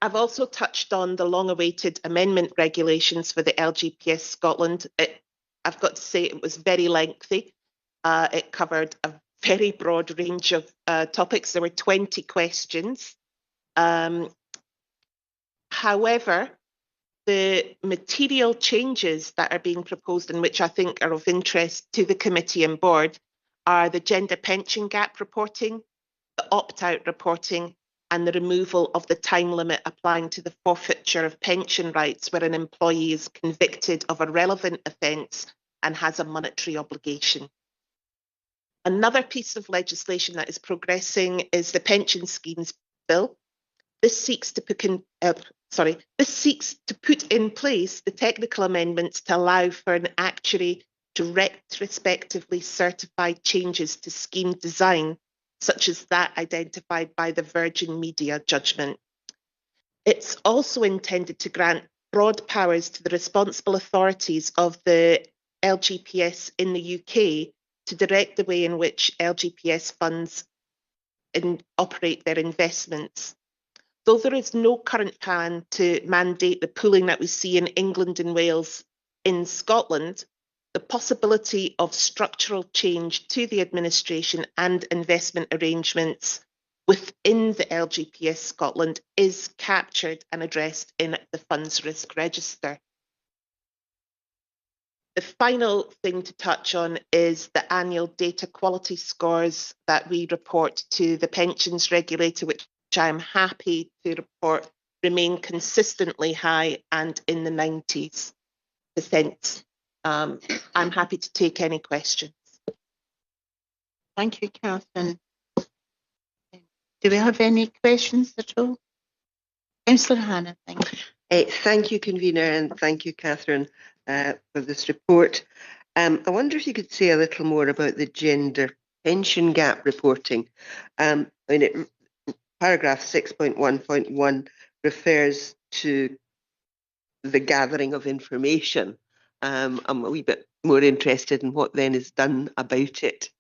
[SPEAKER 7] I've also touched on the long-awaited amendment regulations for the LGPS Scotland. I've got to say it was very lengthy. It covered a very broad range of topics. There were 20 questions. However, the material changes that are being proposed and which I think are of interest to the committee and board are the gender pension gap reporting, the opt-out reporting, and the removal of the time limit applying to the forfeiture of pension rights where an employee is convicted of a relevant offence and has a monetary obligation. Another piece of legislation that is progressing is the Pension Schemes Bill. This seeks to put in place the technical amendments to allow for an actuary to retrospectively certify changes to scheme design, such as that identified by the Virgin Media judgment. It's also intended to grant broad powers to the responsible authorities of the LGPS in the UK to direct the way in which LGPS funds operate their investments. Though there is no current plan to mandate the pooling that we see in England and Wales in Scotland, the possibility of structural change to the administration and investment arrangements within the LGPS Scotland is captured and addressed in the Funds Risk Register. The final thing to touch on is the annual data quality scores that we report to the pensions regulator, which I am happy to report remain consistently high and in the 90%. I'm happy to take any questions.
[SPEAKER 1] Thank you, Catherine. Do we have any questions at all? Councillor Hannah, thank you.
[SPEAKER 11] Thank you, convener, and thank you, Catherine, for this report. I wonder if you could say a little more about the gender pension gap reporting. Paragraph 6.1.1 refers to the gathering of information. I'm a wee bit more interested in what then is done about it.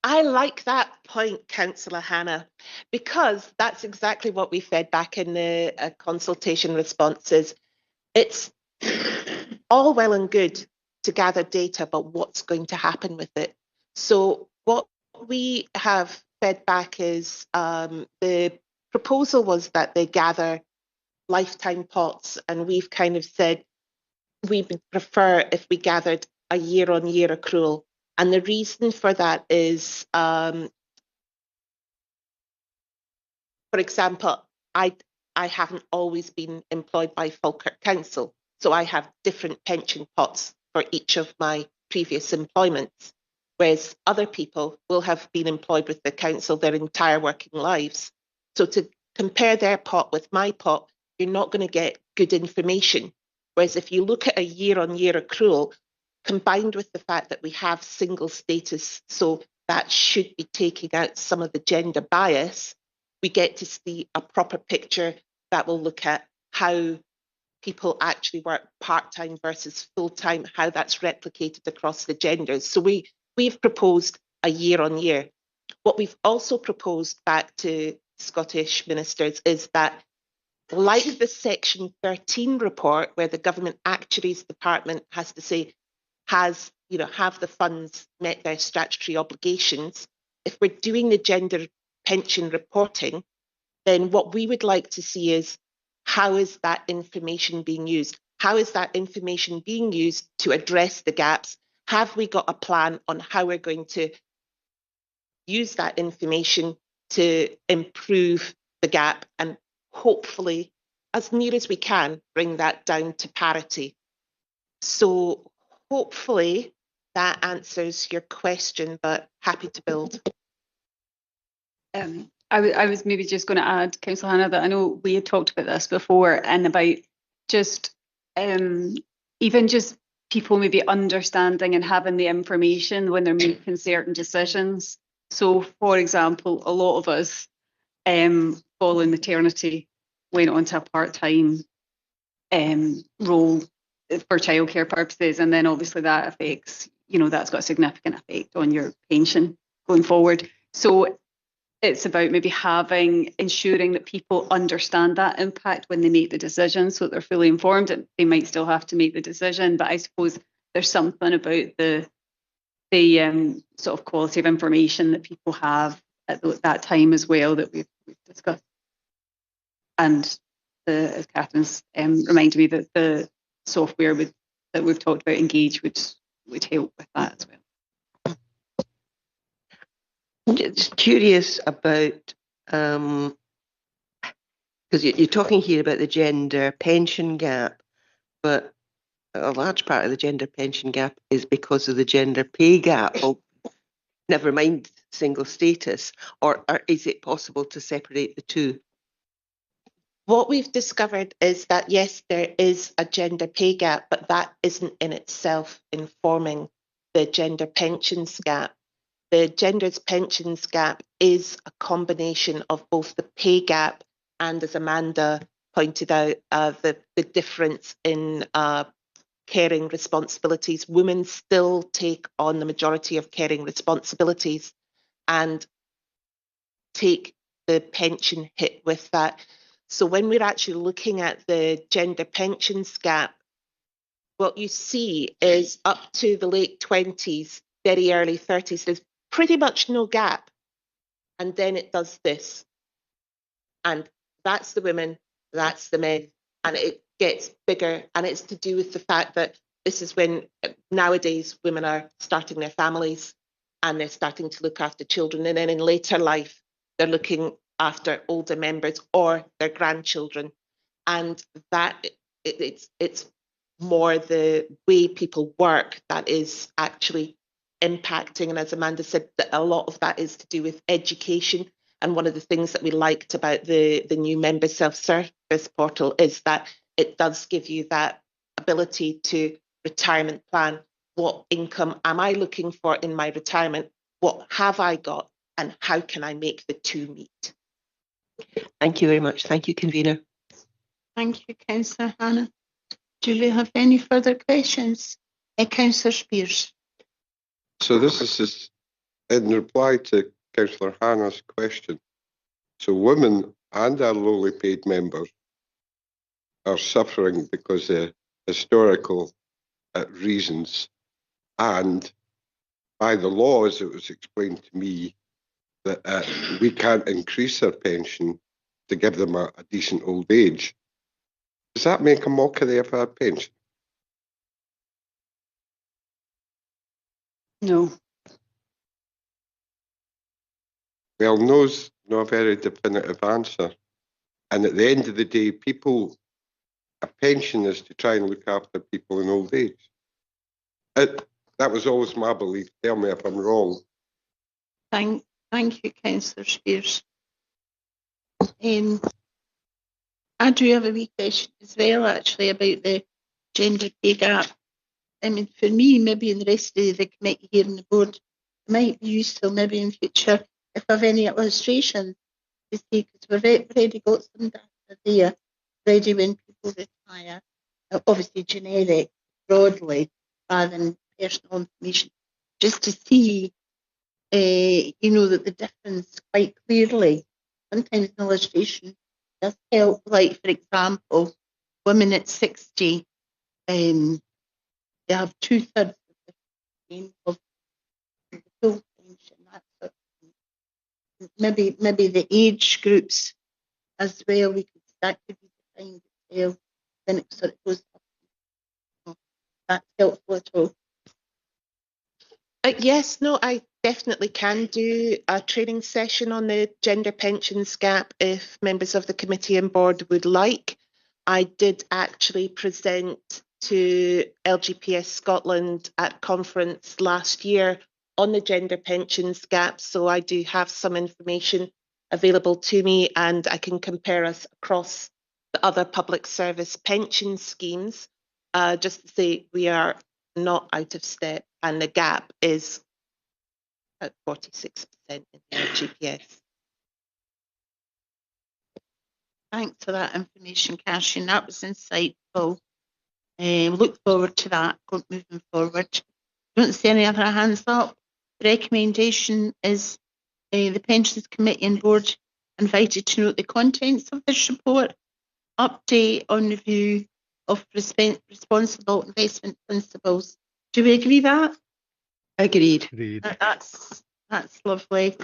[SPEAKER 7] I like that point, Councillor Hannah, because that's exactly what we fed back in the consultation responses. It's all well and good to gather data, but what's going to happen with it? So what we have fed back is the proposal was that they gather lifetime pots, and we've kind of said we would prefer if we gathered a year-on-year accrual. And the reason for that is, for example, I haven't always been employed by Falkirk Council, so I have different pension pots for each of my previous employments, whereas other people will have been employed with the council their entire working lives. So to compare their pot with my pot, you're not going to get good information. Whereas if you look at a year-on-year accrual, combined with the fact that we have single status, so that should be taking out some of the gender bias, we get to see a proper picture that will look at how people actually work part-time versus full-time, how that's replicated across the genders. So we've proposed a year-on-year. What we've also proposed back to Scottish ministers is that, like the Section 13 report, where the Government Actuaries Department has to say, have the funds met their statutory obligations, if we're doing the gender pension reporting, then what we would like to see is how is that information being used? How is that information being used to address the gaps? Have we got a plan on how we're going to use that information to improve the gap and hopefully, as near as we can, bring that down to parity? So hopefully that answers your question, but happy to build.
[SPEAKER 4] I was maybe just going to add, Councillor Hannah, that I know we had talked about this before and about just even just people maybe understanding and having the information when they're making certain decisions. So, for example, a lot of us following maternity went on to a part-time role for childcare purposes, and then obviously that affects, that's got a significant effect on your pension going forward. So it's about maybe ensuring that people understand that impact when they make the decision, so that they're fully informed. And they might still have to make the decision, but I suppose there's something about the sort of quality of information that people have at that time as well that we've discussed. And as Catherine's reminded me, that the software that we've talked about, Engage, would help with that as well.
[SPEAKER 11] I'm just curious about, because you're talking here about the gender pension gap, but a large part of the gender pension gap is because of the gender pay gap. Well, never mind single status, or is it possible to separate the two?
[SPEAKER 7] What we've discovered is that, yes, there is a gender pay gap, but that isn't in itself informing the gender pensions gap. The gender pensions gap is a combination of both the pay gap and, as Amanda pointed out, the difference in caring responsibilities. Women still take on the majority of caring responsibilities and take the pension hit with that. So when we're actually looking at the gender pensions gap, what you see is up to the late 20s, very early 30s, there's pretty much no gap. And then it does this. And that's the women, that's the men. And it gets bigger. And it's to do with the fact that this is when nowadays women are starting their families and they're starting to look after children. And then in later life, they're looking after older members or their grandchildren. And that it's more the way people work that is actually impacting. And as Amanda said, that a lot of that is to do with education. And one of the things that we liked about the new member self-service portal is that it does give you that ability to retirement plan. What income am I looking for in my retirement? What have I got? And how can I make the two meet?
[SPEAKER 11] Thank you very much. Thank you, convener.
[SPEAKER 1] Thank you, Councillor Hannah. Do we have any further questions? Councillor Spears.
[SPEAKER 3] So this is in reply to Councillor Hannah's question. So women and our lowly paid members are suffering because of historical reasons, and by the law, as it was explained to me, that we can't increase their pension to give them a decent old age. Does that make a mockery of our pension?
[SPEAKER 4] No.
[SPEAKER 3] Well, no's not a very definitive answer. And at the end of the day, a pension is to try and look after people in old age. That was always my belief. Tell me if I'm wrong.
[SPEAKER 1] Thank you, Councillor Spears. I do have a wee question as well, actually, about the gender pay gap. I mean, for me, maybe and the rest of the committee here on the board, it might be useful maybe in future if I have any illustrations to see, because we've already got some data there, already when people retire, obviously generic, broadly, rather than personal information, just to see that the difference quite clearly. Sometimes an illustration does help. Like, for example, women at 60, they have 2/3 of the full pension. That sort of thing. Maybe the age groups as well. That could be defined as well. Then it sort of goes up. That's helpful at all.
[SPEAKER 7] Yes, no, I definitely can do a training session on the gender pensions gap if members of the committee and board would like. I did actually present to LGPS Scotland at conference last year on the gender pensions gap, so I do have some information available to me, and I can compare us across the other public service pension schemes, just to say we are not out of step, and the gap is at 46% in the RGPS.
[SPEAKER 1] Thanks for that information, Cashin. That was insightful. Look forward to that moving forward. Don't see any other hands up. The recommendation is the Pensions Committee and Board invited to note the contents of this report, update on review of responsible investment principles. Do we agree that?
[SPEAKER 11] Agreed.
[SPEAKER 1] That's lovely.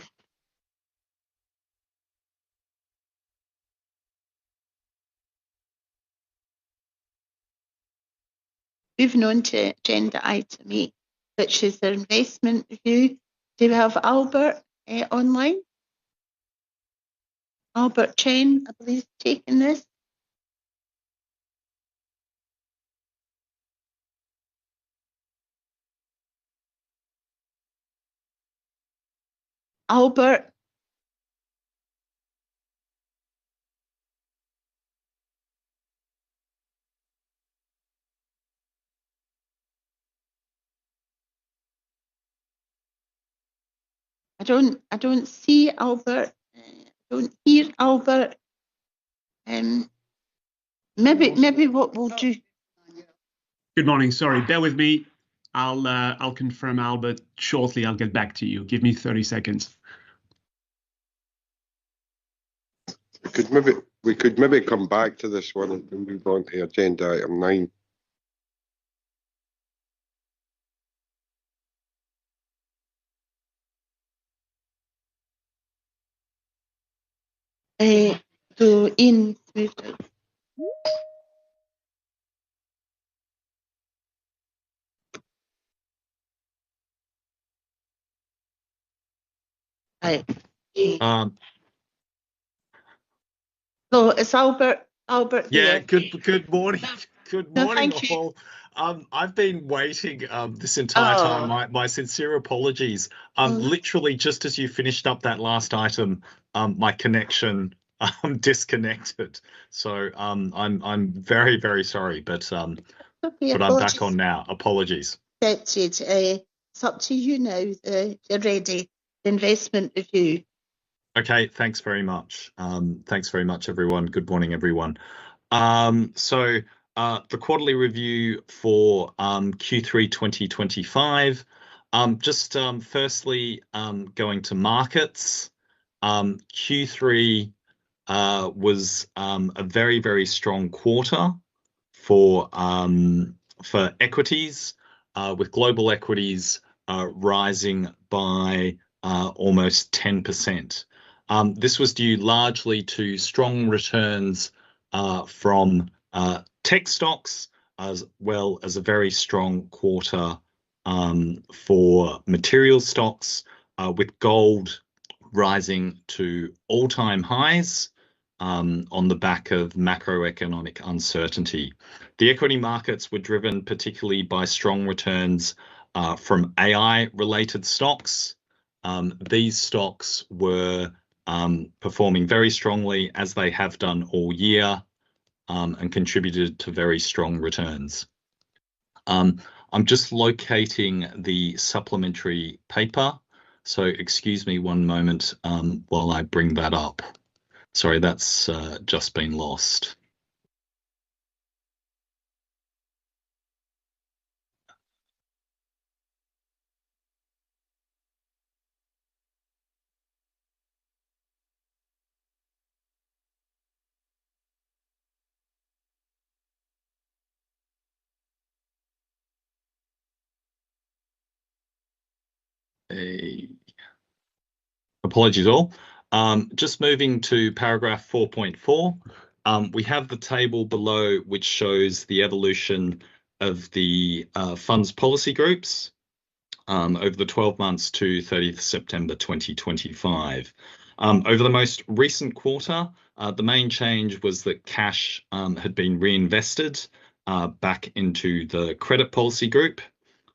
[SPEAKER 1] Moving on to agenda item 8, which is the investment review. Do we have Albert online? Albert Chen, I believe, is taking this. Albert. I don't see Albert. I don't hear Albert. Maybe what we'll do.
[SPEAKER 13] Good morning. Sorry, bear with me. I'll confirm Albert shortly. I'll get back to you. Give me 30 seconds.
[SPEAKER 3] We could maybe come back to this one and move on to agenda item 9.
[SPEAKER 1] So Ian moved it. Right. So it's Albert
[SPEAKER 14] Yeah,
[SPEAKER 1] there.
[SPEAKER 14] good morning. Good
[SPEAKER 1] No,
[SPEAKER 14] morning,
[SPEAKER 1] thank you.
[SPEAKER 14] all. I've been waiting this entire time. My sincere apologies. Literally just as you finished up that last item, my connection disconnected. So I'm very, very sorry, but I'm back on now. Apologies.
[SPEAKER 1] Accepted. It's up to you now. You're ready. The investment review.
[SPEAKER 14] Okay, thanks very much. Thanks very much, everyone. Good morning, everyone. So the quarterly review for Q3 2025. Just firstly, going to markets. Q3 was a very, very strong quarter for equities, with global equities rising by almost 10%. This was due largely to strong returns from tech stocks, as well as a very strong quarter for material stocks, with gold rising to all-time highs on the back of macroeconomic uncertainty. The equity markets were driven particularly by strong returns from AI-related stocks. These stocks were performing very strongly, as they have done all year, and contributed to very strong returns. I'm just locating the supplementary paper, so excuse me one moment while I bring that up. Sorry, that's just been lost. Apologies all. Just moving to paragraph 4.4, we have the table below which shows the evolution of the funds policy groups over the 12 months to 30th September 2025. Over the most recent quarter, the main change was that cash had been reinvested back into the credit policy group.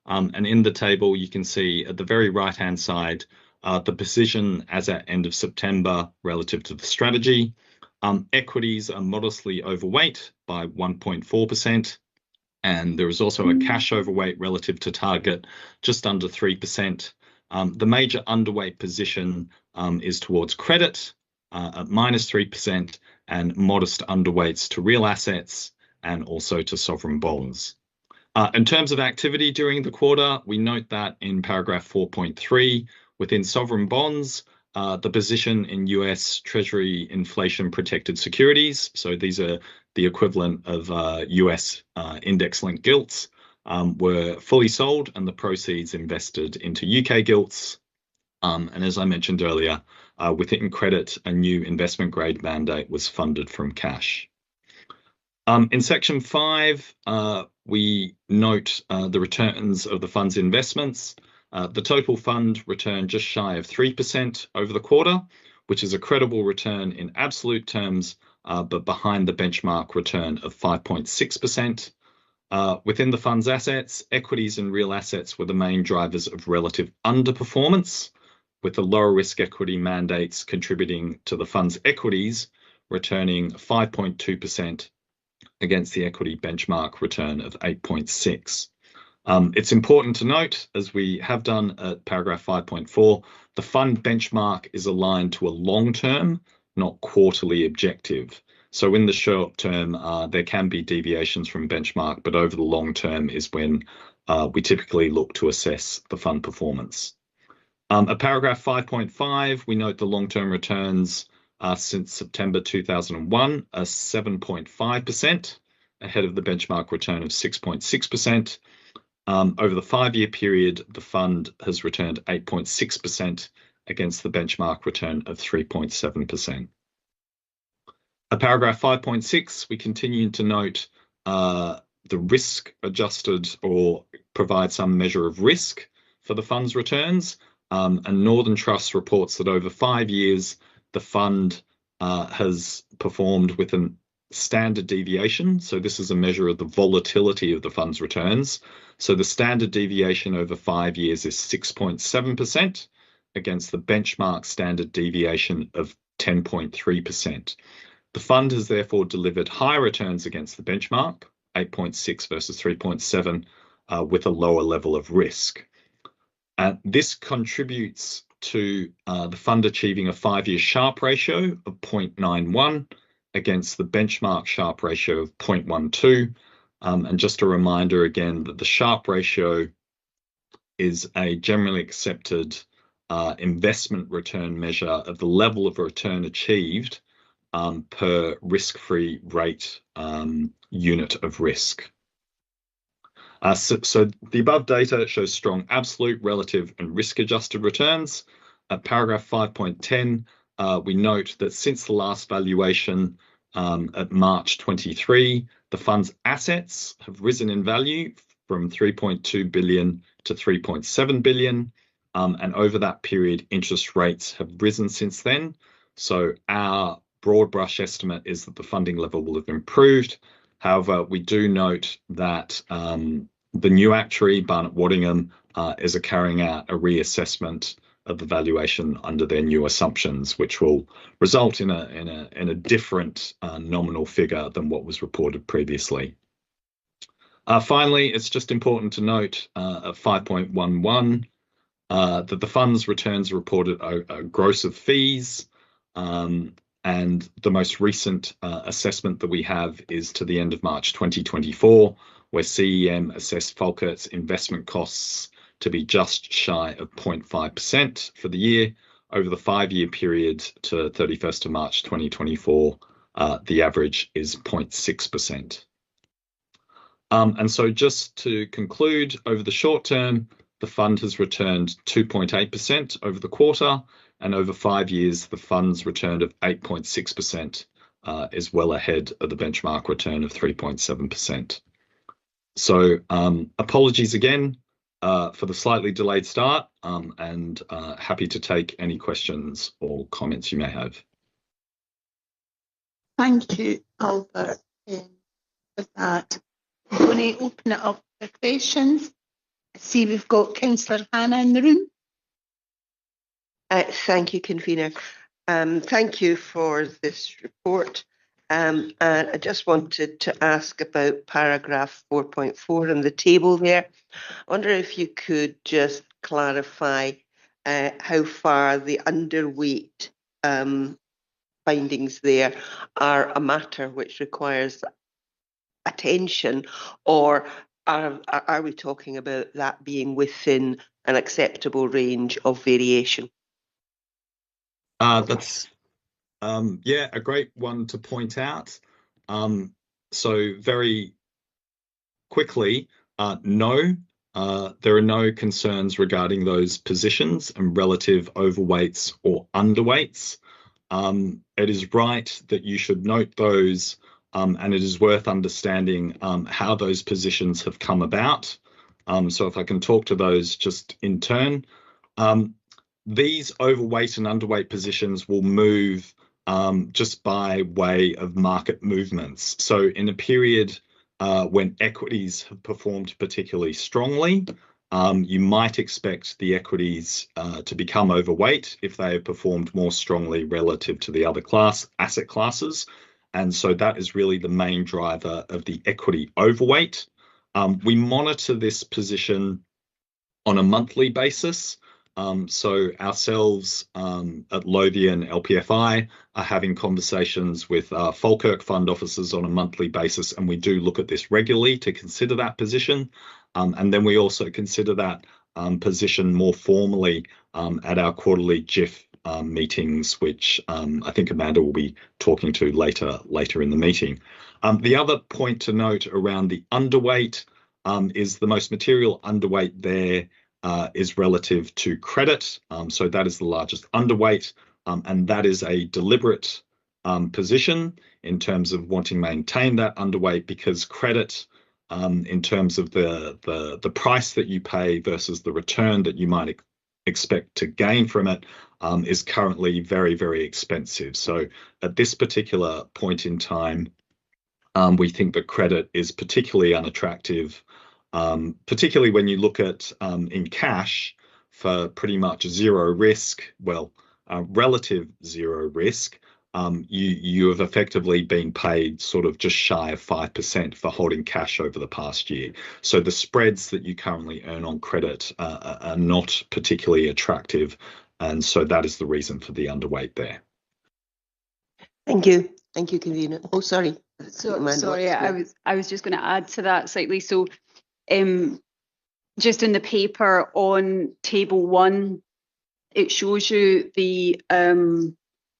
[SPEAKER 14] And in the table, you can see at the very right-hand side, the position as at end of September relative to the strategy. Equities are modestly overweight by 1.4%. And there is also a cash overweight relative to target, just under 3%. The major underweight position is towards credit at -3% and modest underweights to real assets and also to sovereign bonds. In terms of activity during the quarter, we note that in paragraph 4.3, within sovereign bonds, the position in US Treasury inflation-protected securities, so these are the equivalent of US index-linked gilts, were fully sold and the proceeds invested into UK gilts. And as I mentioned earlier, within credit, a new investment grade mandate was funded from cash. In section 5, we note the returns of the fund's investments. The total fund returned just shy of 3% over the quarter, which is a credible return in absolute terms, but behind the benchmark return of 5.6%. Within the fund's assets, equities and real assets were the main drivers of relative underperformance, with the lower risk equity mandates contributing to the fund's equities returning 5.2% against the equity benchmark return of 8.6%. It's important to note, as we have done at paragraph 5.4, the fund benchmark is aligned to a long-term, not quarterly objective. So in the short term, there can be deviations from benchmark, but over the long term is when we typically look to assess the fund performance. At paragraph 5.5, we note the long-term returns since September 2001 are 7.5%, ahead of the benchmark return of 6.6%. Over the 5-year period, the fund has returned 8.6% against the benchmark return of 3.7%. At paragraph 5.6, we continue to note the risk adjusted or provide some measure of risk for the fund's returns. And Northern Trust reports that over 5 years, the fund has performed with a standard deviation. So this is a measure of the volatility of the fund's returns. So the standard deviation over 5 years is 6.7% against the benchmark standard deviation of 10.3%. The fund has therefore delivered higher returns against the benchmark, 8.6 versus 3.7, with a lower level of risk. This contributes to the fund achieving a 5-year Sharpe ratio of 0.91 against the benchmark Sharpe ratio of 0.12. And just a reminder again that the Sharpe ratio is a generally accepted investment return measure of the level of return achieved per risk-free rate unit of risk. So the above data shows strong absolute, relative and risk-adjusted returns. At paragraph 5.10, we note that since the last valuation at March 23, the fund's assets have risen in value from 3.2 billion to 3.7 billion. And over that period, interest rates have risen since then. So our broad brush estimate is that the funding level will have improved. However, we do note that the new actuary, Barnett Waddingham, is carrying out a reassessment of the valuation under their new assumptions, which will result in a different nominal figure than what was reported previously. Finally, it's just important to note at 5.11 that the fund's returns reported a gross of fees, and the most recent assessment that we have is to the end of March 2024, where CEM assessed Falkirk's investment costs to be just shy of 0.5% for the year. Over the 5-year period to 31st of March 2024, the average is 0.6%. And so just to conclude, over the short term, the fund has returned 2.8% over the quarter, and over 5 years, the fund's return of 8.6% is well ahead of the benchmark return of 3.7%. So apologies again for the slightly delayed start, and happy to take any questions or comments you may have.
[SPEAKER 1] Thank you, Albert, for that. I'm going to open it up for questions. I see we've got Councillor Hannah in the room.
[SPEAKER 11] Thank you, Convener. Thank you for this report. And I just wanted to ask about paragraph 4.4 in the table there. I wonder if you could just clarify how far the underweight findings there are a matter which requires attention, or are we talking about that being within an acceptable range of variation?
[SPEAKER 14] That's a great one to point out. So very quickly, no, there are no concerns regarding those positions and relative overweights or underweights. It is right that you should note those, and it is worth understanding how those positions have come about. So if I can talk to those just in turn. These overweight and underweight positions will move just by way of market movements. So in a period when equities have performed particularly strongly, you might expect the equities to become overweight if they have performed more strongly relative to the other asset classes. And so that is really the main driver of the equity overweight. We monitor this position on a monthly basis. So ourselves at Lothian LPFI are having conversations with Falkirk fund officers on a monthly basis, and we do look at this regularly to consider that position. And then we also consider that position more formally at our quarterly GIF meetings, which I think Amanda will be talking to later in the meeting. The other point to note around the underweight is the most material underweight there is relative to credit. So that is the largest underweight, and that is a deliberate position in terms of wanting to maintain that underweight, because credit, in terms of the price that you pay versus the return that you might expect to gain from it, is currently very, very expensive. So at this particular point in time, we think that credit is particularly unattractive, particularly when you look at in cash for pretty much zero risk, relative zero risk. You have effectively been paid sort of just shy of 5% for holding cash over the past year. So the spreads that you currently earn on credit are not particularly attractive. And so that is the reason for the underweight there.
[SPEAKER 11] Thank you. Thank you, convener. Oh, sorry.
[SPEAKER 4] Sorry, I was just going to add to that slightly. So just in the paper on table 1, it shows you the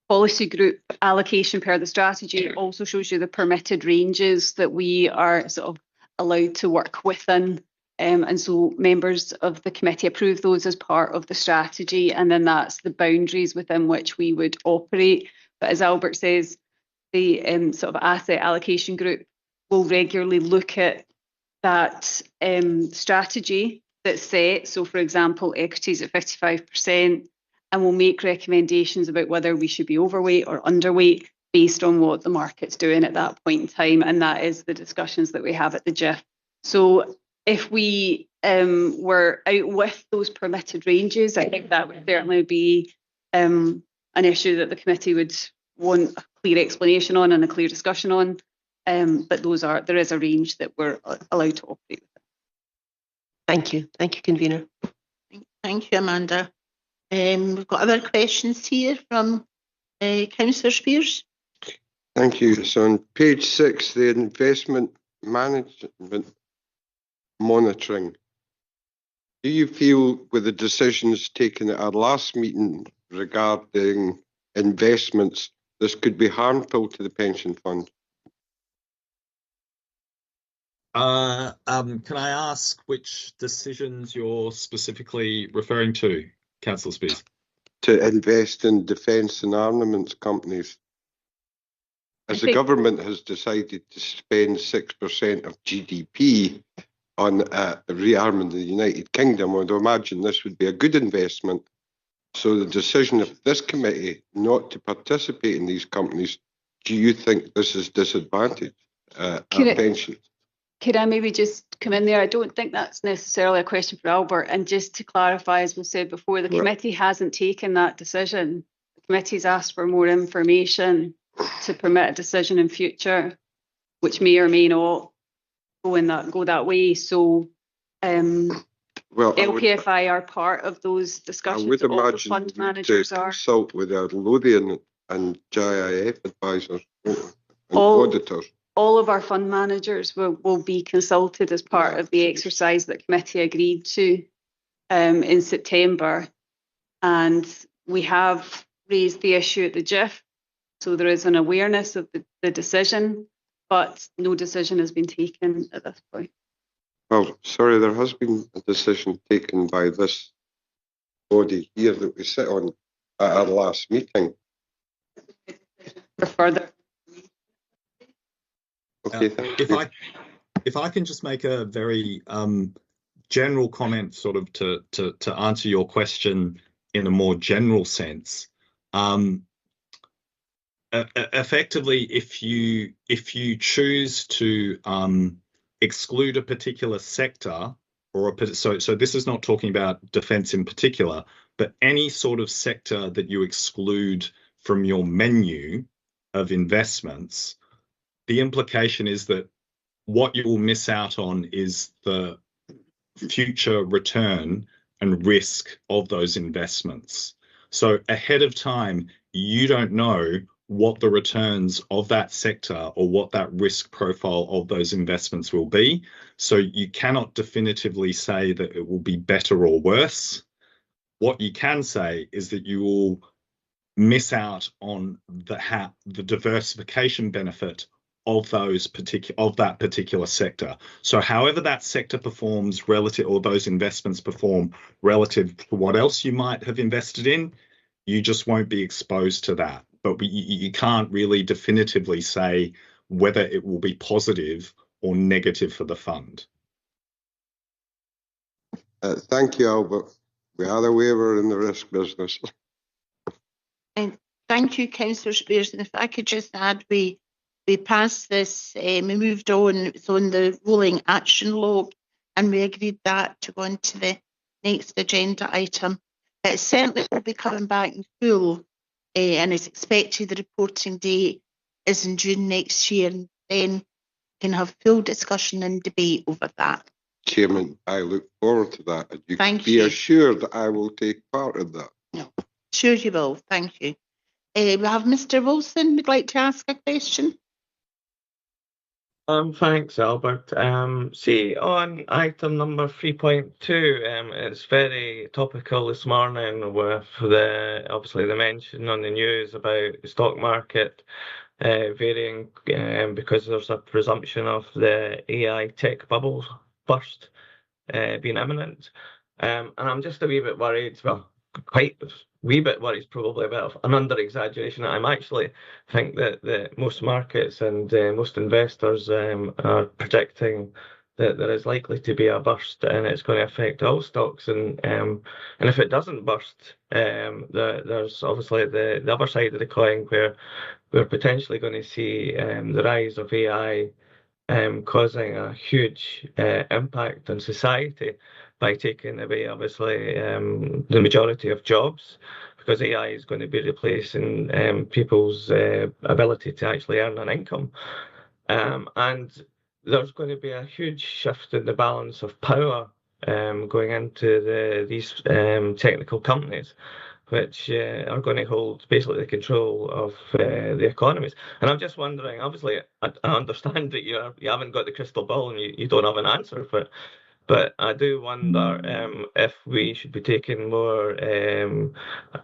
[SPEAKER 4] policy group allocation per the strategy. It also shows you the permitted ranges that we are sort of allowed to work within. And so members of the committee approve those as part of the strategy, and then that's the boundaries within which we would operate. But as Albert says, the sort of asset allocation group will regularly look at that strategy that's set. So for example, equities at 55%, and we'll make recommendations about whether we should be overweight or underweight based on what the market's doing at that point in time. And that is the discussions that we have at the GIF. So if we were out with those permitted ranges, I think that would certainly be an issue that the committee would want a clear explanation on and a clear discussion on. But there is a range that we're allowed to operate with.
[SPEAKER 11] Thank you. Thank you, convener.
[SPEAKER 1] Thank you, Amanda. We've got other questions here from Councillor Spears.
[SPEAKER 3] Thank you. So on page 6, the investment management monitoring. Do you feel with the decisions taken at our last meeting regarding investments, this could be harmful to the pension fund?
[SPEAKER 14] Can I ask which decisions you're specifically referring to, Councillor Spears?
[SPEAKER 3] To invest in defence and armaments companies. As the government has decided to spend 6% of GDP on rearming the United Kingdom, I would imagine this would be a good investment. So the decision of this committee not to participate in these companies, do you think this is disadvantage our pensions?
[SPEAKER 4] Could I maybe just come in there? I don't think that's necessarily a question for Albert. And just to clarify, as we said before, the committee hasn't taken that decision. The committee's asked for more information to permit a decision in future, which may or may not go that way. So
[SPEAKER 3] Well,
[SPEAKER 4] LPFI are part of those
[SPEAKER 3] I
[SPEAKER 4] discussions.
[SPEAKER 3] would
[SPEAKER 4] All the
[SPEAKER 3] imagine
[SPEAKER 4] fund
[SPEAKER 3] we need to
[SPEAKER 4] managers are.
[SPEAKER 3] consult with our Lothian and GIF advisors and
[SPEAKER 4] All-
[SPEAKER 3] auditors.
[SPEAKER 4] All of our fund managers will be consulted as part of the exercise that committee agreed to in September. And we have raised the issue at the GIF. So there is an awareness of the decision, but no decision has been taken at this point.
[SPEAKER 3] Well, sorry, there has been a decision taken by this body here that we sit on at our last meeting.
[SPEAKER 4] For further.
[SPEAKER 3] Okay, thank you.
[SPEAKER 14] If I can just make a very general comment, sort of to answer your question in a more general sense. Effectively, if you choose to exclude a particular sector, or so this is not talking about defence in particular, but any sort of sector that you exclude from your menu of investments, the implication is that what you will miss out on is the future return and risk of those investments. So ahead of time, you don't know what the returns of that sector or what that risk profile of those investments will be. So you cannot definitively say that it will be better or worse. What you can say is that you will miss out on the diversification benefit of that particular sector. So however that sector performs relative, or those investments perform relative to what else you might have invested in, you just won't be exposed to that. But you can't really definitively say whether it will be positive or negative for the fund.
[SPEAKER 3] Thank you, Albert. We are aware we're in the risk business.
[SPEAKER 1] And thank you, Councillor Spears. And if I could just add, we passed this, we moved on, it was on the rolling action log, and we agreed that to go on to the next agenda item. It certainly will be coming back in full, and it's expected the reporting date is in June next year, and then we can have full discussion and debate over that.
[SPEAKER 3] Chairman, I look forward to that. And you can
[SPEAKER 1] Thank
[SPEAKER 3] be
[SPEAKER 1] you.
[SPEAKER 3] assured that I will take part in that.
[SPEAKER 1] No, sure you will. Thank you. We have Mr. Wilson would like to ask a question.
[SPEAKER 15] Thanks, Albert. See, on item number 3.2, it's very topical this morning with obviously the mention on the news about the stock market varying because there's a presumption of the AI tech bubble burst being imminent. And I'm just a wee bit worried, well, quite a wee bit worried, probably a bit of an under-exaggeration. I'm actually think that most markets and most investors are predicting that there is likely to be a burst and it's going to affect all stocks. And if it doesn't burst, there's obviously the other side of the coin where we're potentially going to see the rise of AI causing a huge impact on society by taking away, obviously, the majority of jobs, because AI is going to be replacing people's ability to actually earn an income. And there's going to be a huge shift in the balance of power going into these technical companies, which are going to hold basically the control of the economies. And I'm just wondering, obviously, I understand that you haven't got the crystal ball and you don't have an answer for it, but I do wonder if we should be taking more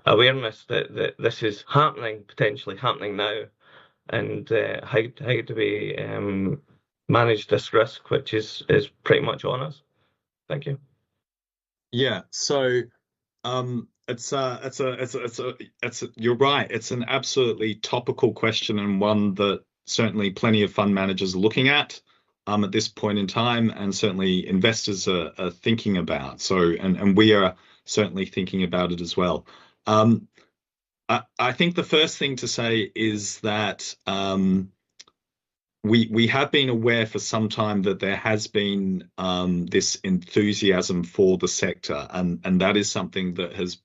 [SPEAKER 15] awareness that this is potentially happening now, and how do we manage this risk, which is pretty much on us. Thank you.
[SPEAKER 14] Yeah. So you're right. It's an absolutely topical question, and one that certainly plenty of fund managers are looking at this point in time, and certainly investors are thinking about. So, and we are certainly thinking about it as well. I think the first thing to say is that we have been aware for some time that there has been this enthusiasm for the sector, and that is something that has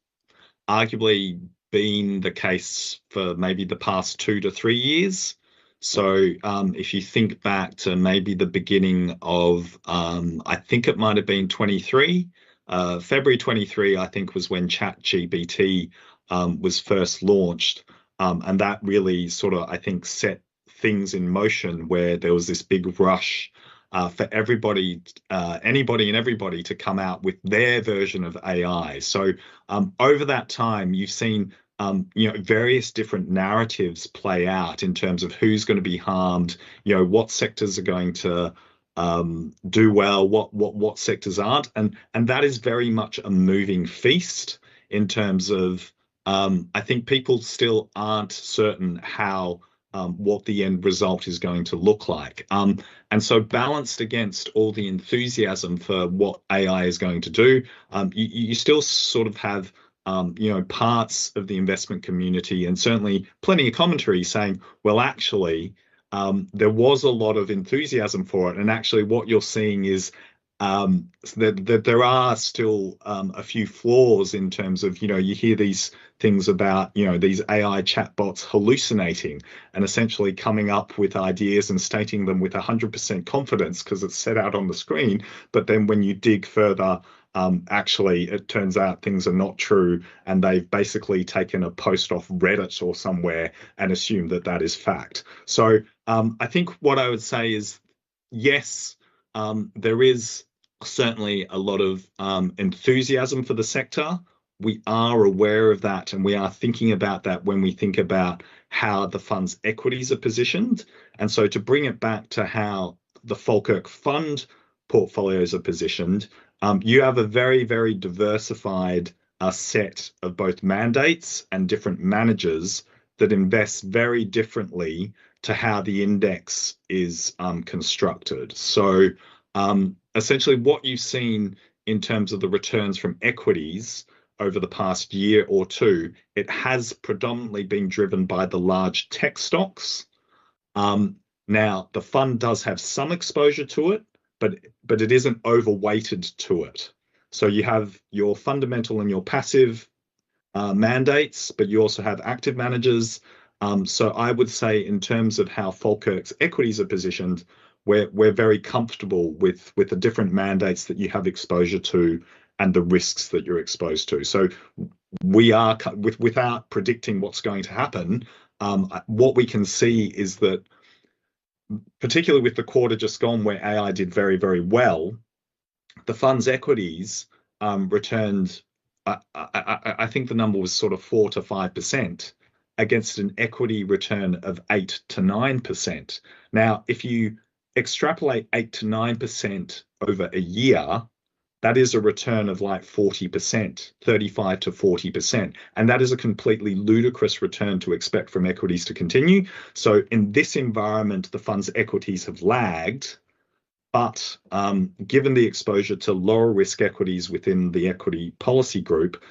[SPEAKER 14] arguably been the case for maybe the past 2 to 3 years. So if you think back to maybe the beginning of, I think it might have been 23, February 23, I think, was when ChatGPT was first launched. And that really sort of, I think, set things in motion where there was this big rush for everybody, anybody and everybody to come out with their version of AI. So over that time, you've seen various different narratives play out in terms of who's going to be harmed, what sectors are going to do well, what sectors aren't, and that is very much a moving feast in terms of I think people still aren't certain how what the end result is going to look like. And so balanced against all the enthusiasm for what AI is going to do, you still sort of have parts of the investment community and certainly plenty of commentary saying, well, actually, there was a lot of enthusiasm for it. And actually what you're seeing is that there are still a few flaws in terms of, you hear these things about, these AI chatbots hallucinating and essentially coming up with ideas and stating them with 100% confidence because it's set out on the screen. But then when you dig further, actually, it turns out things are not true, and they've basically taken a post off Reddit or somewhere and assumed that that is fact. So I think what I would say is, yes, there is certainly a lot of enthusiasm for the sector. We are aware of that, and we are thinking about that when we think about how the fund's equities are positioned. And so to bring it back to how the Falkirk Fund portfolios are positioned, you have a very, very diversified set of both mandates and different managers that invest very differently to how the index is constructed. So essentially what you've seen in terms of the returns from equities over the past year or two, it has predominantly been driven by the large tech stocks. Now, the fund does have some exposure to it, but it isn't overweighted to it. So you have your fundamental and your passive mandates, but you also have active managers. So I would say in terms of how Falkirk's equities are positioned, we're very comfortable with the different mandates that you have exposure to and the risks that you're exposed to. So we are, without predicting what's going to happen, what we can see is that, particularly with the quarter just gone where AI did very, very well, the fund's equities returned, I think the number was sort of 4 to 5% against an equity return of 8 to 9%. Now, if you extrapolate 8 to 9% over a year, that is a return of like 40%, 35 to 40%. And that is a completely ludicrous return to expect from equities to continue. So in this environment, the fund's equities have lagged, but given the exposure to lower risk equities within the equity policy group,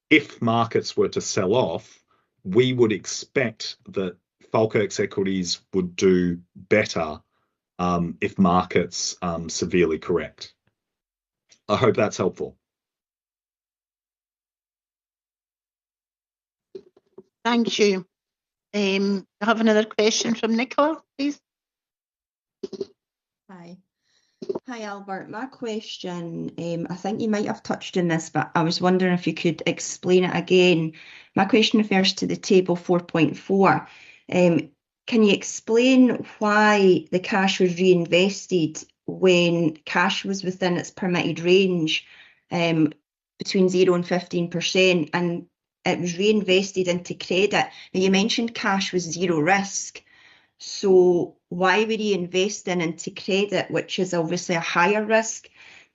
[SPEAKER 14] if markets were to sell off, we would expect that Falkirk's equities would do better if markets severely correct. I hope that's helpful.
[SPEAKER 1] Thank you. I have another question from Nicola, please.
[SPEAKER 16] Hi. Hi, Albert. My question, I think you might have touched on this, but I was wondering if you could explain it again. My question refers to the table 4.4. Can you explain why the cash was reinvested when cash was within its permitted range between 0 and 15%, and it was reinvested into credit? Now, you mentioned cash was zero risk. So why were you investing into credit, which is obviously a higher risk?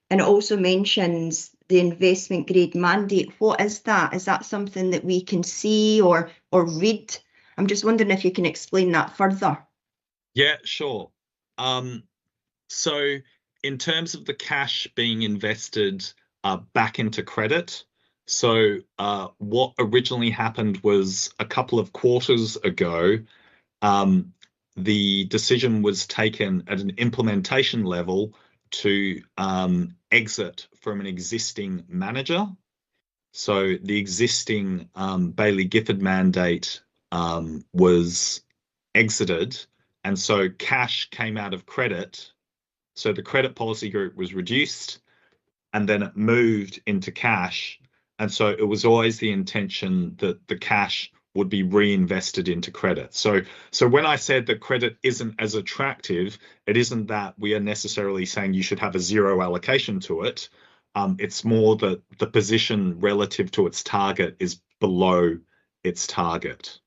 [SPEAKER 16] And it also mentions the investment grade mandate. What is that? Is that something that we can see or read? I'm just wondering if you can explain that further.
[SPEAKER 14] Yeah, sure. So in terms of the cash being invested back into credit, so what originally happened was a couple of quarters ago, the decision was taken at an implementation level to exit from an existing manager. So the existing Baillie Gifford mandate was exited, and so cash came out of credit. So the credit policy group was reduced. and then it moved into cash. And so it was always the intention that the cash would be reinvested into credit. So when I said that credit isn't as attractive, it isn't that we are necessarily saying you should have a zero allocation to it. It's more that the position relative to its target is below its target.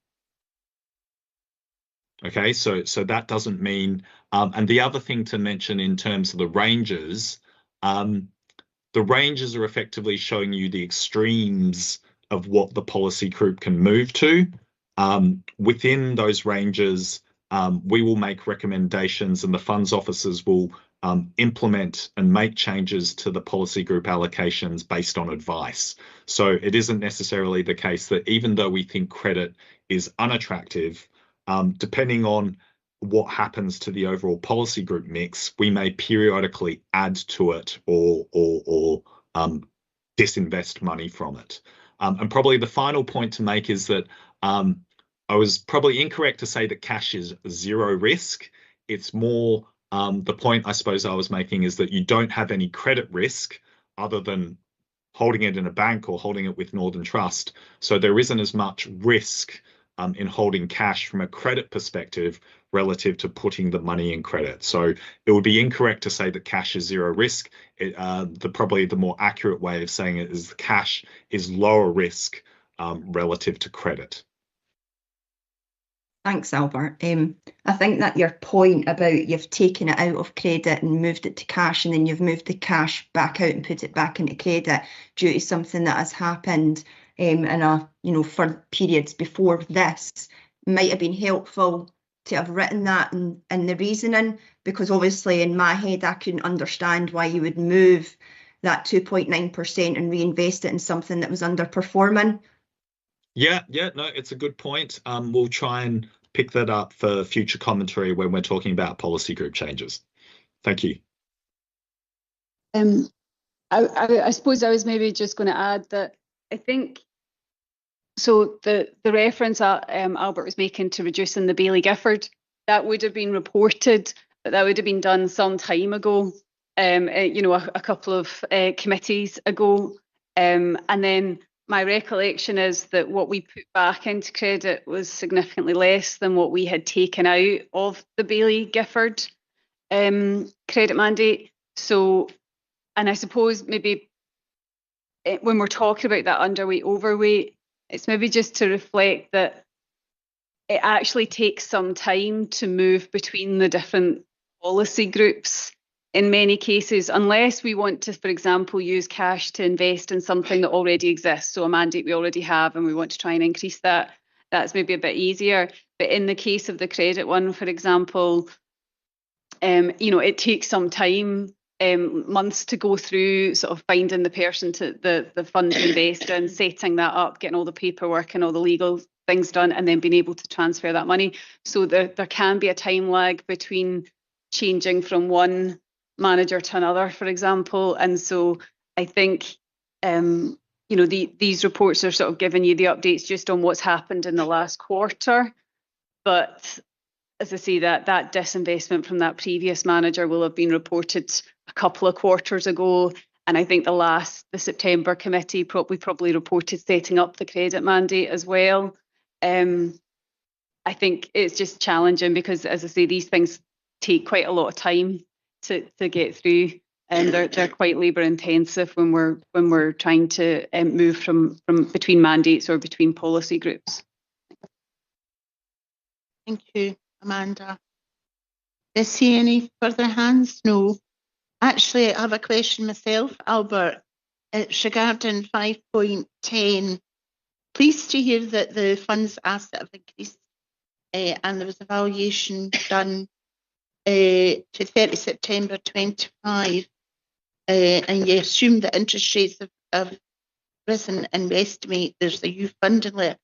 [SPEAKER 14] Okay, so that doesn't mean, and the other thing to mention in terms of the ranges, the ranges are effectively showing you the extremes of what the policy group can move to. Within those ranges, we will make recommendations and the funds officers will implement and make changes to the policy group allocations based on advice. So it isn't necessarily the case that even though we think credit is unattractive, depending on what happens to the overall policy group mix, we may periodically add to it or disinvest money from it. And probably the final point to make is that I was probably incorrect to say that cash is zero risk. It's more the point I suppose I was making is that you don't have any credit risk other than holding it in a bank or holding it with Northern Trust. So there isn't as much risk in holding cash from a credit perspective relative to putting the money in credit. So it would be incorrect to say that cash is zero risk. Probably the more accurate way of saying it is the cash is lower risk relative to credit.
[SPEAKER 16] Thanks, Albert. I think that your point about you've taken it out of credit and moved it to cash, and then you've moved the cash back out and put it back into credit due to something that has happened for periods before this, might have been helpful to have written that in the reasoning, because obviously in my head I couldn't understand why you would move that 2.9% and reinvest it in something that was underperforming.
[SPEAKER 14] Yeah, no, it's a good point. We'll try and pick that up for future commentary when we're talking about policy group changes. Thank you.
[SPEAKER 4] I suppose I was maybe just going to add that I think, so the reference that Albert was making to reducing the Baillie Gifford, that would have been reported, but that would have been done some time ago, a couple of committees ago. And then my recollection is that what we put back into credit was significantly less than what we had taken out of the Baillie Gifford credit mandate. So, and I suppose maybe when we're talking about that underweight, overweight, it's maybe just to reflect that it actually takes some time to move between the different policy groups in many cases, unless we want to, for example, use cash to invest in something that already exists, so a mandate we already have and we want to try and increase that, that's maybe a bit easier. But in the case of the credit one, for example, it takes some time, months to go through sort of finding the person to the fund to invest in, setting that up, getting all the paperwork and all the legal things done, and then being able to transfer that money. So there can be a time lag between changing from one manager to another, for example. And so I think these reports are sort of giving you the updates just on what's happened in the last quarter. But as I say, that disinvestment from that previous manager will have been reported a couple of quarters ago. And I think the September committee probably reported setting up the credit mandate as well. I think it's just challenging because, as I say, these things take quite a lot of time to get through, and they're quite labour intensive when we're trying to move from between mandates or between policy groups.
[SPEAKER 1] Thank you, Amanda. Do I see any further hands? No. Actually, I have a question myself, Albert. It's regarding 5.10. Pleased to hear that the fund's asset have increased and there was a valuation done to 30 September 25, and you assume that interest rates have risen and we estimate there's a youth funding there.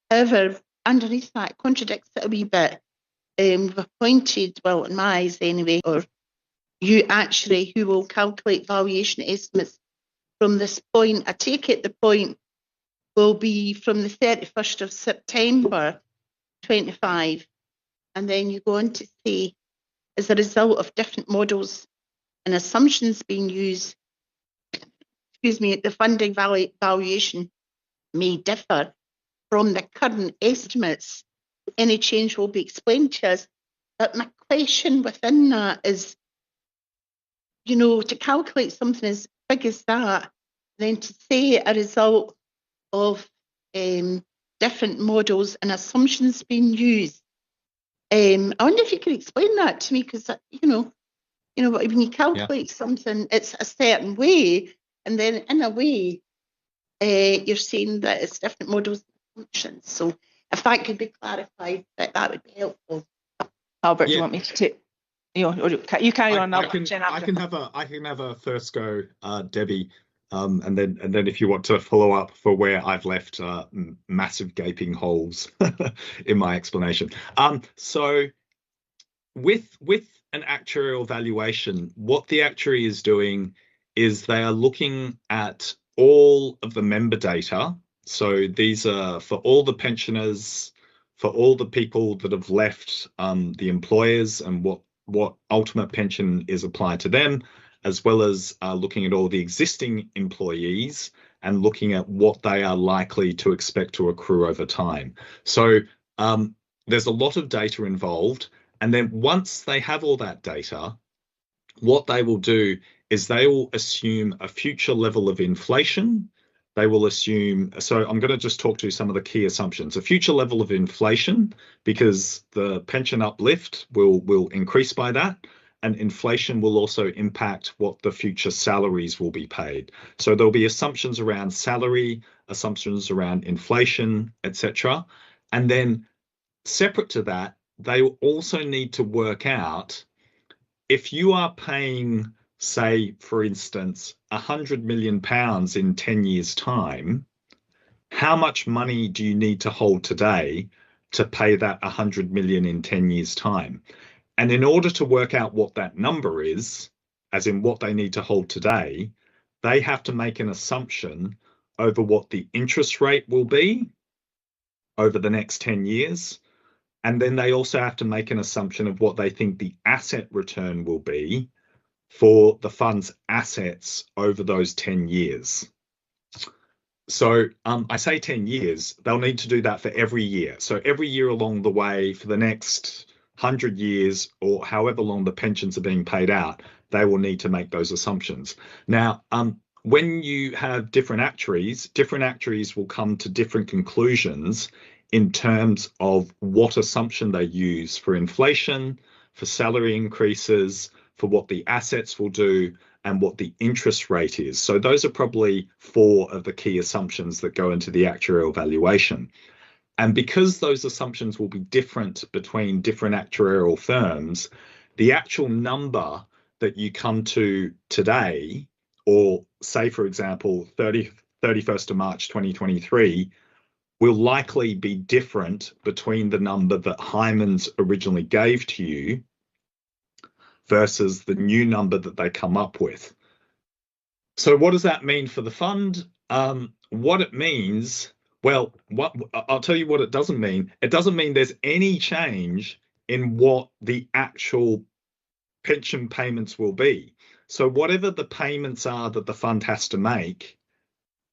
[SPEAKER 1] However, underneath that contradicts it a wee bit. We've appointed, well, in my eyes anyway, or you actually, who will calculate valuation estimates from this point. I take it the point will be from the 31st of September 25, and then you go on to say, as a result of different models and assumptions being used, the funding valuation may differ from the current estimates, any change will be explained to us. But my question within that is, to calculate something as big as that, then to say a result of different models and assumptions being used. I wonder if you could explain that to me, because when you calculate something, it's a certain way, and then in a way, you're saying that it's different models and assumptions. So if that could be clarified, that would be helpful.
[SPEAKER 5] Albert, do you want me to take? Or you carry on.
[SPEAKER 14] I can have a first go, Debbie, and then if you want to follow up for where I've left massive gaping holes in my explanation. So with an actuarial valuation, what the actuary is doing is they are looking at all of the member data. So these are for all the pensioners, for all the people that have left the employers, and what ultimate pension is applied to them, as well as looking at all the existing employees and looking at what they are likely to expect to accrue over time. So there's a lot of data involved. And then once they have all that data, what they will do is they will assume a future level of inflation. They will assume, so I'm going to just talk to some of the key assumptions. A future level of inflation, because the pension uplift will increase by that, and inflation will also impact what the future salaries will be paid. So there'll be assumptions around salary, assumptions around inflation, etc. And then separate to that, they will also need to work out if you are paying, say, for instance, £100 million in 10 years' time, how much money do you need to hold today to pay that 100 million in 10 years' time? And in order to work out what that number is, as in what they need to hold today, they have to make an assumption over what the interest rate will be over the next 10 years. And then they also have to make an assumption of what they think the asset return will be for the fund's assets over those 10 years. So I say 10 years, they'll need to do that for every year. So every year along the way for the next 100 years or however long the pensions are being paid out, they will need to make those assumptions. Now, when you have different actuaries will come to different conclusions in terms of what assumption they use for inflation, for salary increases, for what the assets will do, and what the interest rate is. So those are probably 4 of the key assumptions that go into the actuarial valuation. And because those assumptions will be different between different actuarial firms, the actual number that you come to today, or say, for example, 31st of March 2023, will likely be different between the number that Hyman's originally gave to you versus the new number that they come up with. So what does that mean for the fund? What it means, well, I'll tell you what it doesn't mean. It doesn't mean there's any change in what the actual pension payments will be. So whatever the payments are that the fund has to make,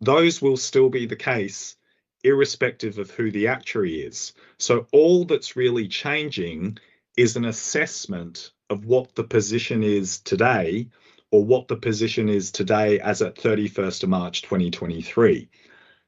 [SPEAKER 14] those will still be the case irrespective of who the actuary is. So all that's really changing is an assessment of what the position is today, or what the position is today as at 31st of March 2023.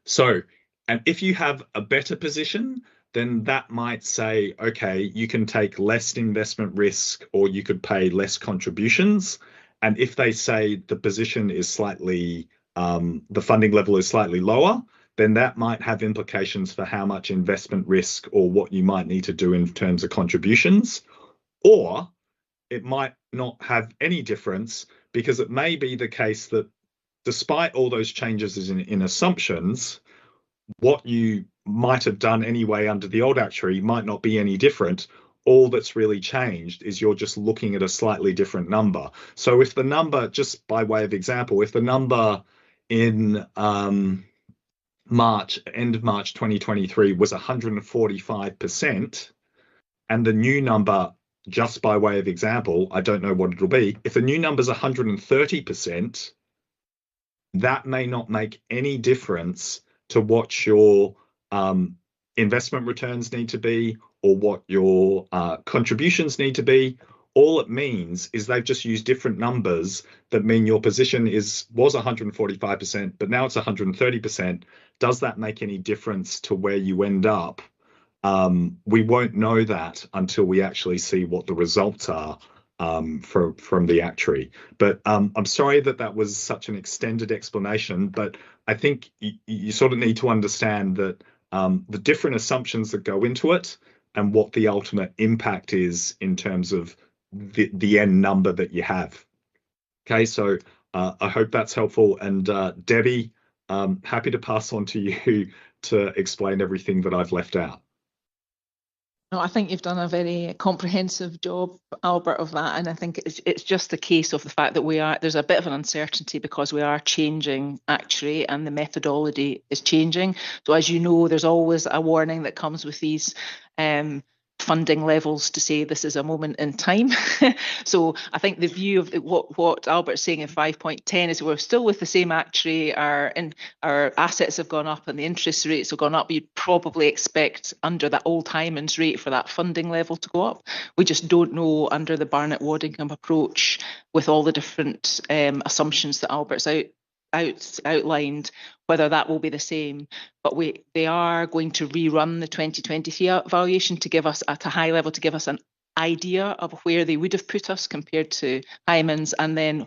[SPEAKER 14] So, and if you have a better position, then that might say, okay, you can take less investment risk, or you could pay less contributions. And if they say the position is slightly, the funding level is slightly lower, then that might have implications for how much investment risk or what you might need to do in terms of contributions. Or it might not have any difference, because it may be the case that despite all those changes in assumptions, what you might have done anyway under the old actuary might not be any different. All that's really changed is you're just looking at a slightly different number. So if the number, just by way of example, if the number in end of March 2023 was 145%, and the new number, just by way of example, I don't know what it'll be, if the new number is 130%, that may not make any difference to what your investment returns need to be or what your contributions need to be. All it means is they've just used different numbers that mean your position was 145%, but now it's 130%. Does that make any difference to where you end up? We won't know that until we actually see what the results are from the actuary. But I'm sorry that was such an extended explanation, but I think you sort of need to understand that the different assumptions that go into it and what the ultimate impact is in terms of the end number that you have. Okay, so I hope that's helpful. And Debbie, happy to pass on to you to explain everything that I've left out.
[SPEAKER 5] No, I think you've done a very comprehensive job, Albert, of that, and I think it's just a case of the fact that there's a bit of an uncertainty because we are changing actuary and the methodology is changing. So as you know, there's always a warning that comes with these funding levels to say this is a moment in time. So I think the view of what Albert's saying in 5.10 is we're still with the same actuary, our assets have gone up and the interest rates have gone up. You'd probably expect under that old Hyman's rate for that funding level to go up. We just don't know under the Barnett-Waddingham approach with all the different assumptions that Albert's outlined, whether that will be the same. But they are going to rerun the 2023 evaluation to give us at a high level, to give us an idea of where they would have put us compared to Hyman's, and then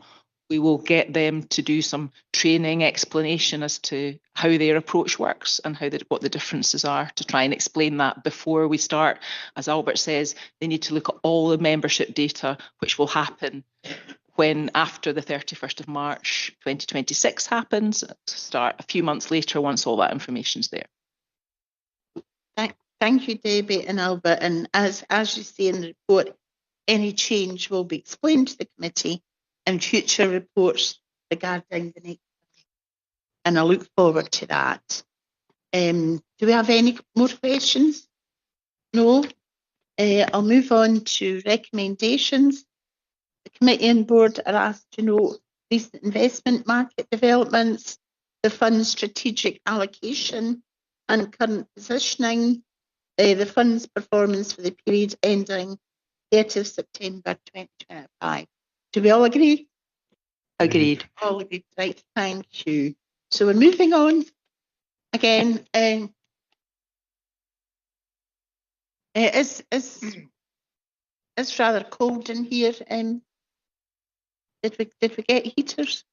[SPEAKER 5] we will get them to do some training explanation as to how their approach works and what the differences are, to try and explain that before we start. As Albert says, they need to look at all the membership data, which will happen when after the 31st of March 2026 happens, start a few months later once all that information's there.
[SPEAKER 1] Thank you, Debbie and Albert. And as you see in the report, any change will be explained to the committee in future reports regarding the next. And I look forward to that. Do we have any more questions? No? I'll move on to recommendations. The committee and board are asked to note recent investment market developments, the fund's strategic allocation and current positioning, the fund's performance for the period ending 30th September 2025. Do we all agree?
[SPEAKER 5] Agreed.
[SPEAKER 1] All agreed. Right, thank you. So we're moving on. Again, it's rather cold in here. Did we get heaters?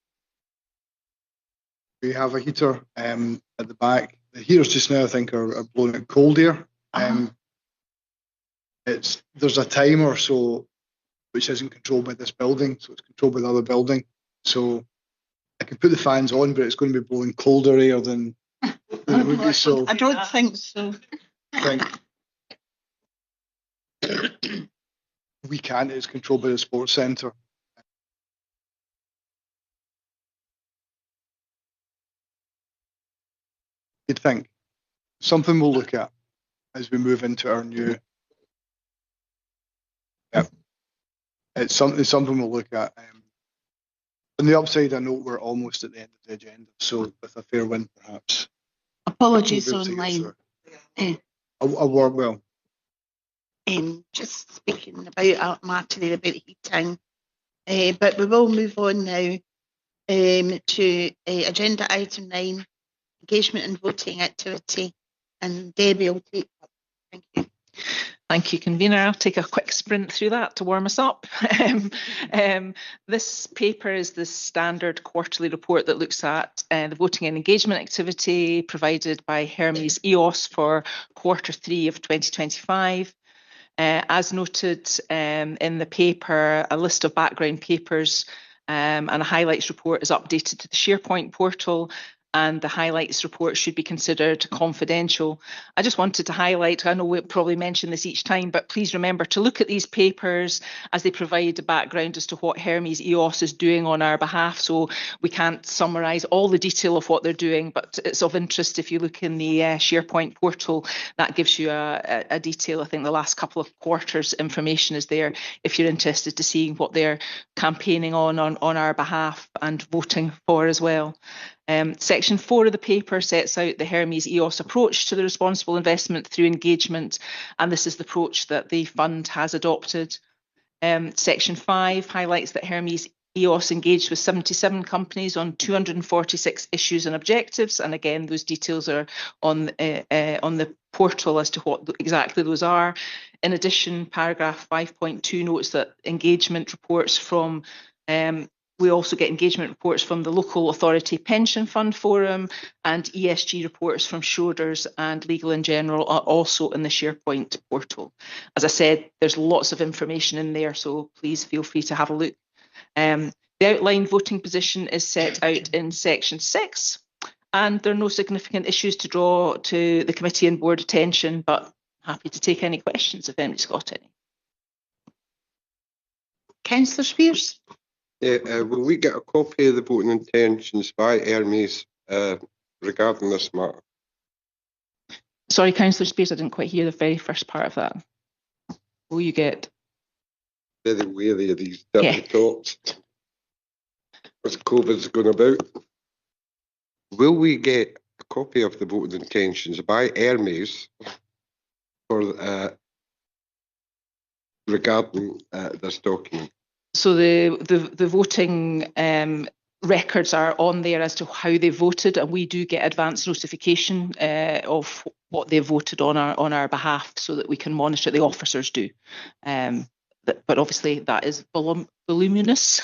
[SPEAKER 2] We have a heater at the back. The heaters just now, I think, are blowing out cold air. There's a timer, so which isn't controlled by this building, so it's controlled by the other building. So I can put the fans on, but it's going to be blowing colder air than it would be. So
[SPEAKER 1] I don't think so.
[SPEAKER 2] We can't. It's controlled by the sports centre. You'd think something we'll look at as we move into our new. Yeah, it's something we'll look at. On the upside, I know we're almost at the end of the agenda, so with a fair wind, perhaps.
[SPEAKER 1] Apologies
[SPEAKER 2] we'll be able to get
[SPEAKER 1] online.
[SPEAKER 2] through it. I work well.
[SPEAKER 1] Just speaking about a matter there about heating, but we will move on now to agenda item 9, engagement and voting activity, and Debbie will take that. Thank you.
[SPEAKER 5] Thank you, convener. I'll take a quick sprint through that to warm us up. This paper is the standard quarterly report that looks at the voting and engagement activity provided by Hermes EOS for Q3 of 2025. As noted in the paper, a list of background papers and a highlights report is updated to the SharePoint portal. and the highlights report should be considered confidential. I just wanted to highlight, I know we probably mention this each time, but please remember to look at these papers as they provide a background as to what Hermes EOS is doing on our behalf. So we can't summarise all the detail of what they're doing, but it's of interest if you look in the SharePoint portal, that gives you a detail. I think the last couple of quarters information is there if you're interested to seeing what they're campaigning on our behalf and voting for as well. Section 4 of the paper sets out the Hermes EOS approach to the responsible investment through engagement, and this is the approach that the fund has adopted. Section 5 highlights that Hermes EOS engaged with 77 companies on 246 issues and objectives, and again those details are on the portal as to what exactly those are. In addition, paragraph 5.2 notes that engagement reports from we also get engagement reports from the Local Authority Pension Fund Forum, and ESG reports from Schroders and Legal in General are also in the SharePoint portal. As I said, there's lots of information in there, so please feel free to have a look. The outlined voting position is set out in section 6, and there are no significant issues to draw to the committee and board attention, but happy to take any questions if anybody's got any.
[SPEAKER 1] Councillor Spears?
[SPEAKER 3] Will we get a copy of the voting intentions by Hermes regarding this matter?
[SPEAKER 5] Sorry, Councillor Spears, I didn't quite hear the very first part of that. Will you get?
[SPEAKER 3] Very wary of these dirty talks. As COVID's going about. Will we get a copy of the voting intentions by Hermes for regarding this document?
[SPEAKER 5] So the voting records are on there as to how they voted, and we do get advance notification of what they voted on our behalf, so that we can monitor. The officers do, but obviously that is voluminous,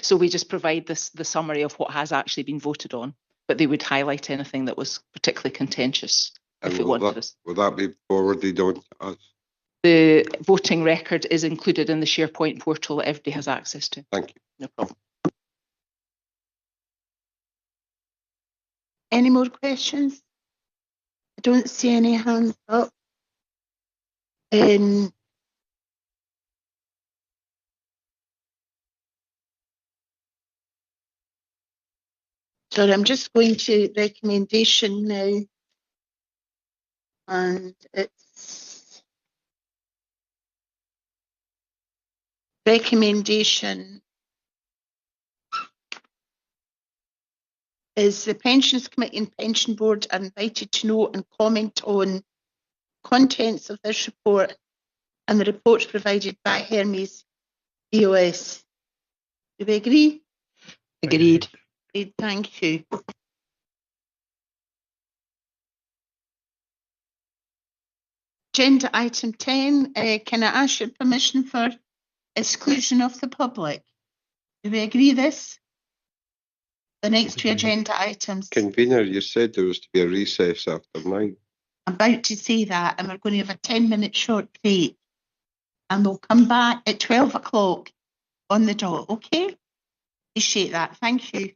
[SPEAKER 5] so we just provide the summary of what has actually been voted on. But they would highlight anything that was particularly contentious if it wanted us.
[SPEAKER 3] Will that be forwarded on to us?
[SPEAKER 5] The voting record is included in the SharePoint portal that everybody has access to.
[SPEAKER 3] Thank you.
[SPEAKER 5] No problem.
[SPEAKER 1] Any more questions? I don't see any hands up. So I'm just going to recommendation now. And it's recommendation is the Pensions Committee and Pension Board are invited to note and comment on contents of this report and the reports provided by Hermes EOS. Do we agree?
[SPEAKER 5] Agreed.
[SPEAKER 1] Agreed, thank you. Agenda item 10, can I ask your permission for exclusion of the public? Do we agree this? The next two agenda items.
[SPEAKER 3] Convener, you said there was to be a recess after 9.
[SPEAKER 1] I'm about to say that, and we're going to have a 10-minute short break. And we'll come back at 12 o'clock on the dot, okay? Appreciate that. Thank you.